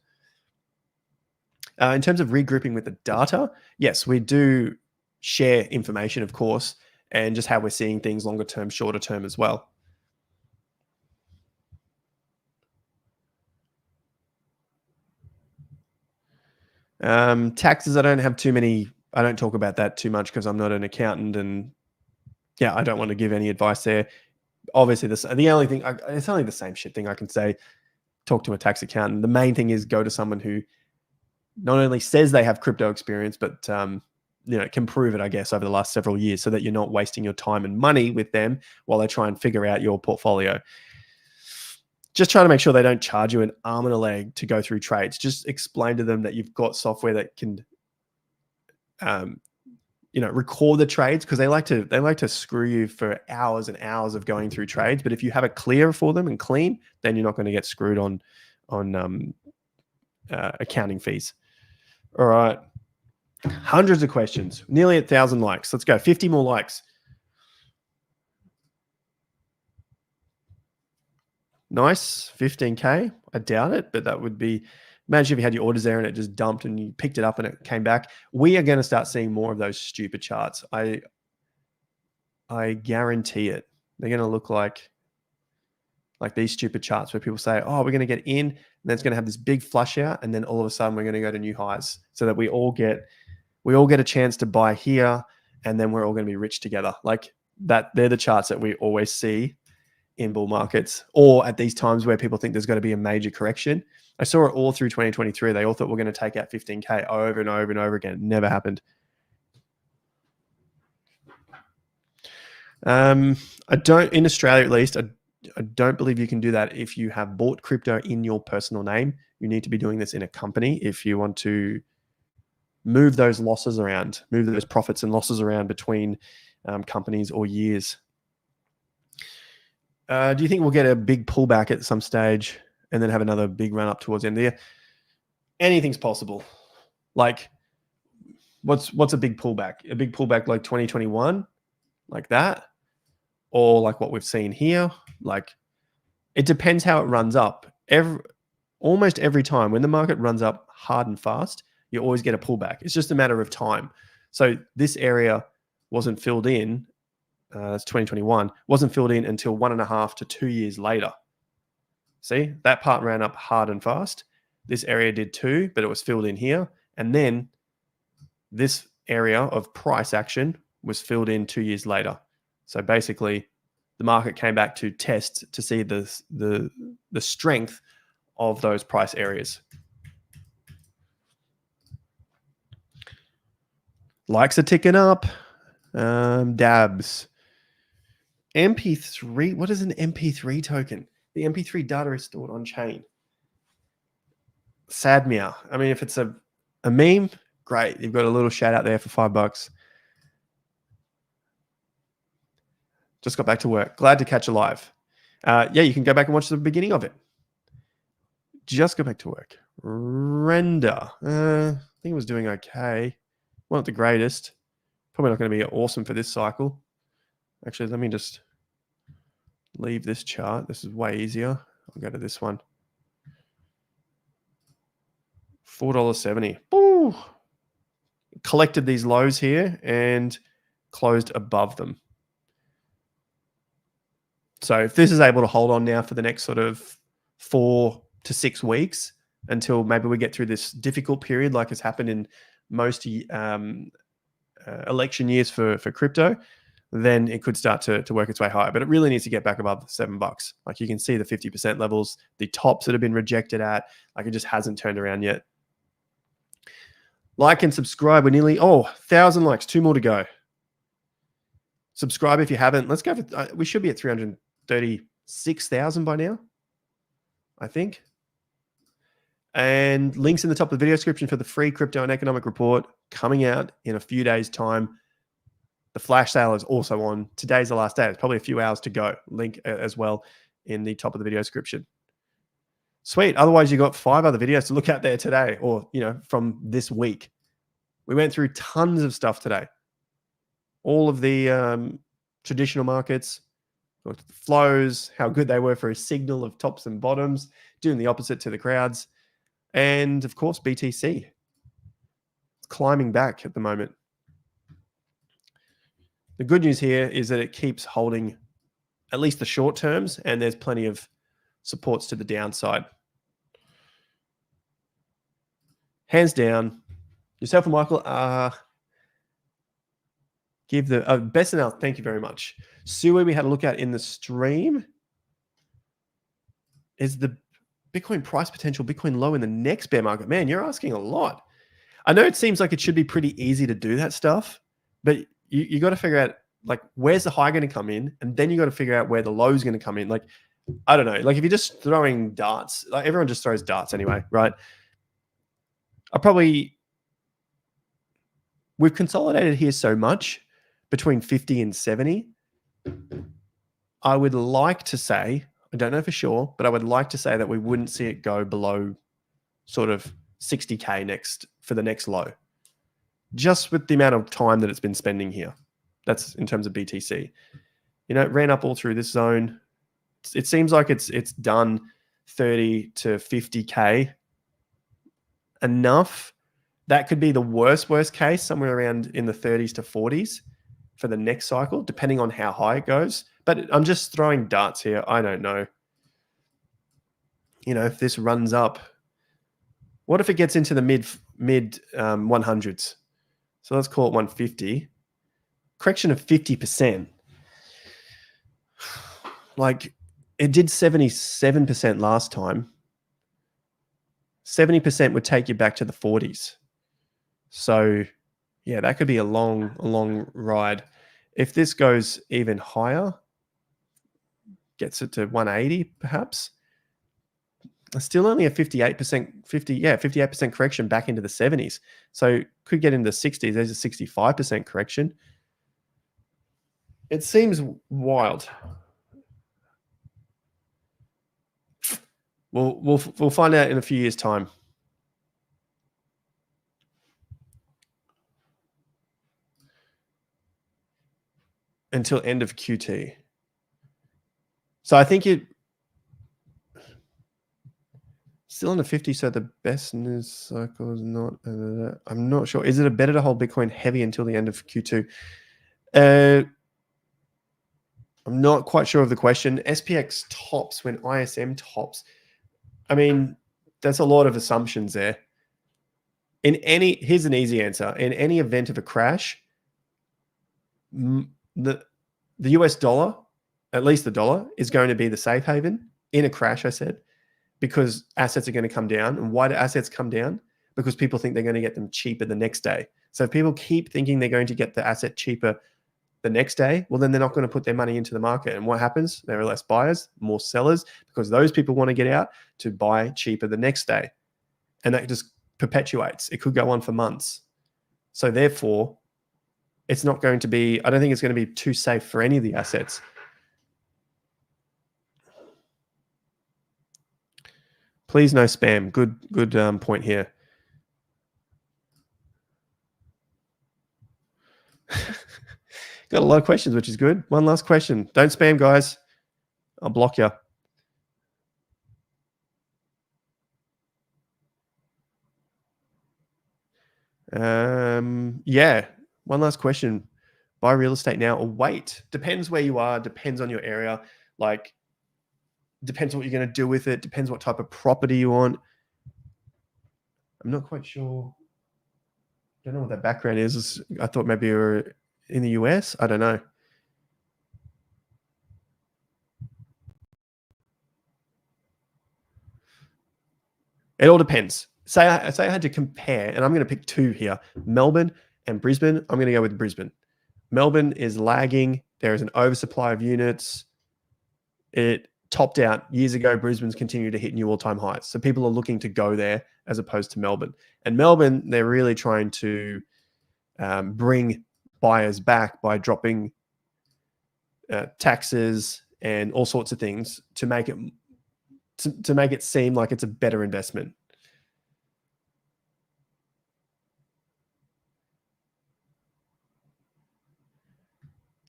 In terms of regrouping with the data, yes, we do share information, of course, and just how we're seeing things longer term, shorter term as well. Taxes, I don't have too many. I don't talk about that too much because I'm not an accountant, and yeah, I don't want to give any advice there. Obviously, the only thing, it's only the same shit thing I can say. Talk to a tax accountant. The main thing is go to someone who not only says they have crypto experience, but can prove it, I guess, over the last several years so that you're not wasting your time and money with them while they try and figure out your portfolio. Just try to make sure they don't charge you an arm and a leg to go through trades. Just explain to them that you've got software that can, record the trades, because they like to screw you for hours and hours of going through trades. But if you have it clear for them and clean, then you're not going to get screwed on accounting fees. All right. Hundreds of questions, nearly 1,000 likes. Let's go. 50 more likes. Nice, 15K. I doubt it, but that would be, imagine if you had your orders there and it just dumped and you picked it up and it came back. We are going to start seeing more of those stupid charts. I guarantee it. They're going to look like these stupid charts where people say, oh, we're going to get in, and then it's going to have this big flush out, and then all of a sudden we're going to go to new highs, so that we all get a chance to buy here, and then we're all going to be rich together. Like that, they're the charts that we always see in bull markets, or at these times where people think there's going to be a major correction. I saw it all through 2023. They all thought we're going to take out 15K over and over and over again. It never happened. I don't, in Australia at least, I don't believe you can do that if you have bought crypto in your personal name. You need to be doing this in a company if you want to move those losses around, move those profits and losses around between companies or years. Do you think we'll get a big pullback at some stage and then have another big run up towards the end of the year? Anything's possible. Like, what's a big pullback? A big pullback like 2021, like that? Or like what we've seen here? Like, it depends how it runs up. Almost every time when the market runs up hard and fast, you always get a pullback. It's just a matter of time. So this area wasn't filled in. That's 2021. Wasn't filled in until 1.5 to 2 years later. See, that part ran up hard and fast. This area did too, but it was filled in here. And then this area of price action was filled in 2 years later. So basically, the market came back to test to see the strength of those price areas. Likes are ticking up. Dabs. MP3. What is an MP3 token? The MP3 data is stored on chain. Sad meow. I mean, if it's a meme, great. You've got a little shout out there for $5. Just got back to work. Glad to catch a live. Yeah, you can go back and watch the beginning of it. Just go back to work. Render. I think it was doing okay. Not the greatest. Probably not going to be awesome for this cycle. Actually, let me just leave this chart. This is way easier. I'll go to this one. $4.70. Ooh. Collected these lows here and closed above them. So if this is able to hold on now for the next sort of 4 to 6 weeks until maybe we get through this difficult period like has happened in most election years for crypto, then it could start to work its way higher. But it really needs to get back above $7. Like you can see the 50% levels, the tops that have been rejected at, like it just hasn't turned around yet. Like and subscribe. We're nearly, 1,000 likes, 2 more to go. Subscribe if you haven't. Let's go for, we should be at 336,000 by now, I think. And links in the top of the video description for the free crypto and economic report coming out in a few days' time. The flash sale is also on. Today's the last day. It's probably a few hours to go. Link as well in the top of the video description. Sweet. Otherwise, you got 5 other videos to look at there today, or from this week. We went through tons of stuff today. All of the traditional markets, looked at the flows, how good they were for a signal of tops and bottoms, doing the opposite to the crowds. And of course, BTC. It's climbing back at the moment. The good news here is that it keeps holding at least the short terms, and there's plenty of supports to the downside. Hands down, yourself and Michael give the best analysis. Thank you very much. Sue, we had a look at in the stream is the Bitcoin price potential, Bitcoin low in the next bear market. Man, you're asking a lot. I know it seems like it should be pretty easy to do that stuff, but you got to figure out like where's the high going to come in, and then you got to figure out where the low is going to come in. Like, I don't know. Like if you're just throwing darts, like everyone just throws darts anyway, right? We've consolidated here so much between 50 and 70. I would like to say, I don't know for sure, but I would like to say that we wouldn't see it go below sort of 60K for the next low, just with the amount of time that it's been spending here. That's in terms of BTC. It ran up all through this zone, it seems like it's done 30 to 50K enough. That could be the worst case, somewhere around in the 30s to 40s for the next cycle, depending on how high it goes. But I'm just throwing darts here. I don't know. If this runs up, what if it gets into the mid 100s? So let's call it 150. Correction of 50%. Like, it did 77% last time. 70% would take you back to the 40s. So, yeah, that could be a long ride. If this goes even higher, gets it to 180 perhaps, still only a 58% correction back into the 70s. So could get into the 60s. There's a 65% correction. It seems wild. We'll find out in a few years' time. Until end of QT. So I think it still under 50. So the best news cycle is not. I'm not sure. Is it better to hold Bitcoin heavy until the end of Q2? I'm not quite sure of the question. SPX tops when ISM tops. I mean, that's a lot of assumptions there. Here's an easy answer. In any event of a crash, the US dollar, at least the dollar, is going to be the safe haven in a crash, I said, because assets are going to come down. And why do assets come down? Because people think they're going to get them cheaper the next day. So if people keep thinking they're going to get the asset cheaper the next day, well, then they're not going to put their money into the market. And what happens? There are less buyers, more sellers, because those people want to get out to buy cheaper the next day. And that just perpetuates. It could go on for months. So therefore, it's not going to be, I don't think it's going to be too safe for any of the assets. Please no spam. Good point here. Got a lot of questions, which is good. One last question. Don't spam, guys. I'll block you. Yeah. One last question. Buy real estate now or wait? Depends where you are. Depends on your area. Like, depends what you're going to do with it. Depends what type of property you want. I'm not quite sure. Don't know what that background is. I thought maybe you were in the US. I don't know. It all depends. Say I had to compare, and I'm going to pick two here, Melbourne and Brisbane. I'm going to go with Brisbane. Melbourne is lagging. There is an oversupply of units. It topped out years ago. Brisbane's continued to hit new all-time highs. So people are looking to go there as opposed to Melbourne. And Melbourne, they're really trying to bring buyers back by dropping taxes and all sorts of things to make it seem like it's a better investment.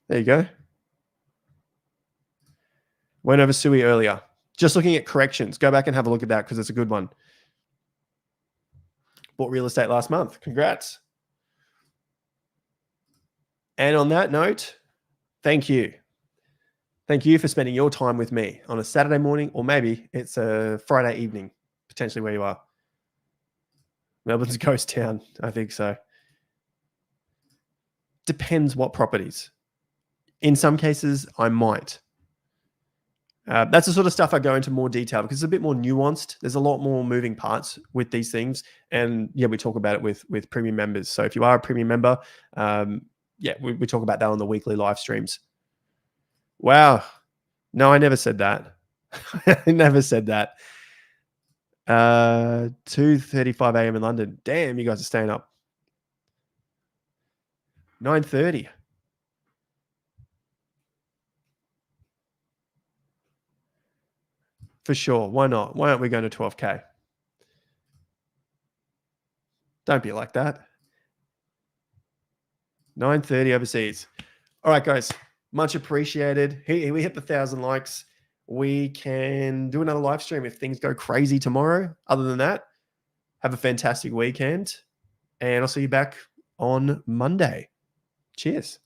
There you go. Went over Sui earlier. Just looking at corrections. Go back and have a look at that because it's a good one. Bought real estate last month. Congrats. And on that note, thank you. Thank you for spending your time with me on a Saturday morning, or maybe it's a Friday evening, potentially where you are. Melbourne's a ghost town. I think so. Depends what properties. In some cases, I might. That's the sort of stuff I go into more detail because it's a bit more nuanced. There's a lot more moving parts with these things. And yeah, we talk about it with premium members. So if you are a premium member, we talk about that on the weekly live streams. Wow. No, I never said that. I never said that. 2:35 a.m. in London. Damn, you guys are staying up. 9:30. For sure. Why not? Why aren't we going to 12K? Don't be like that. 9:30 overseas. All right, guys. Much appreciated. We hit the 1,000 likes. we can do another live stream if things go crazy tomorrow. Other than that, have a fantastic weekend, and I'll see you back on Monday. Cheers.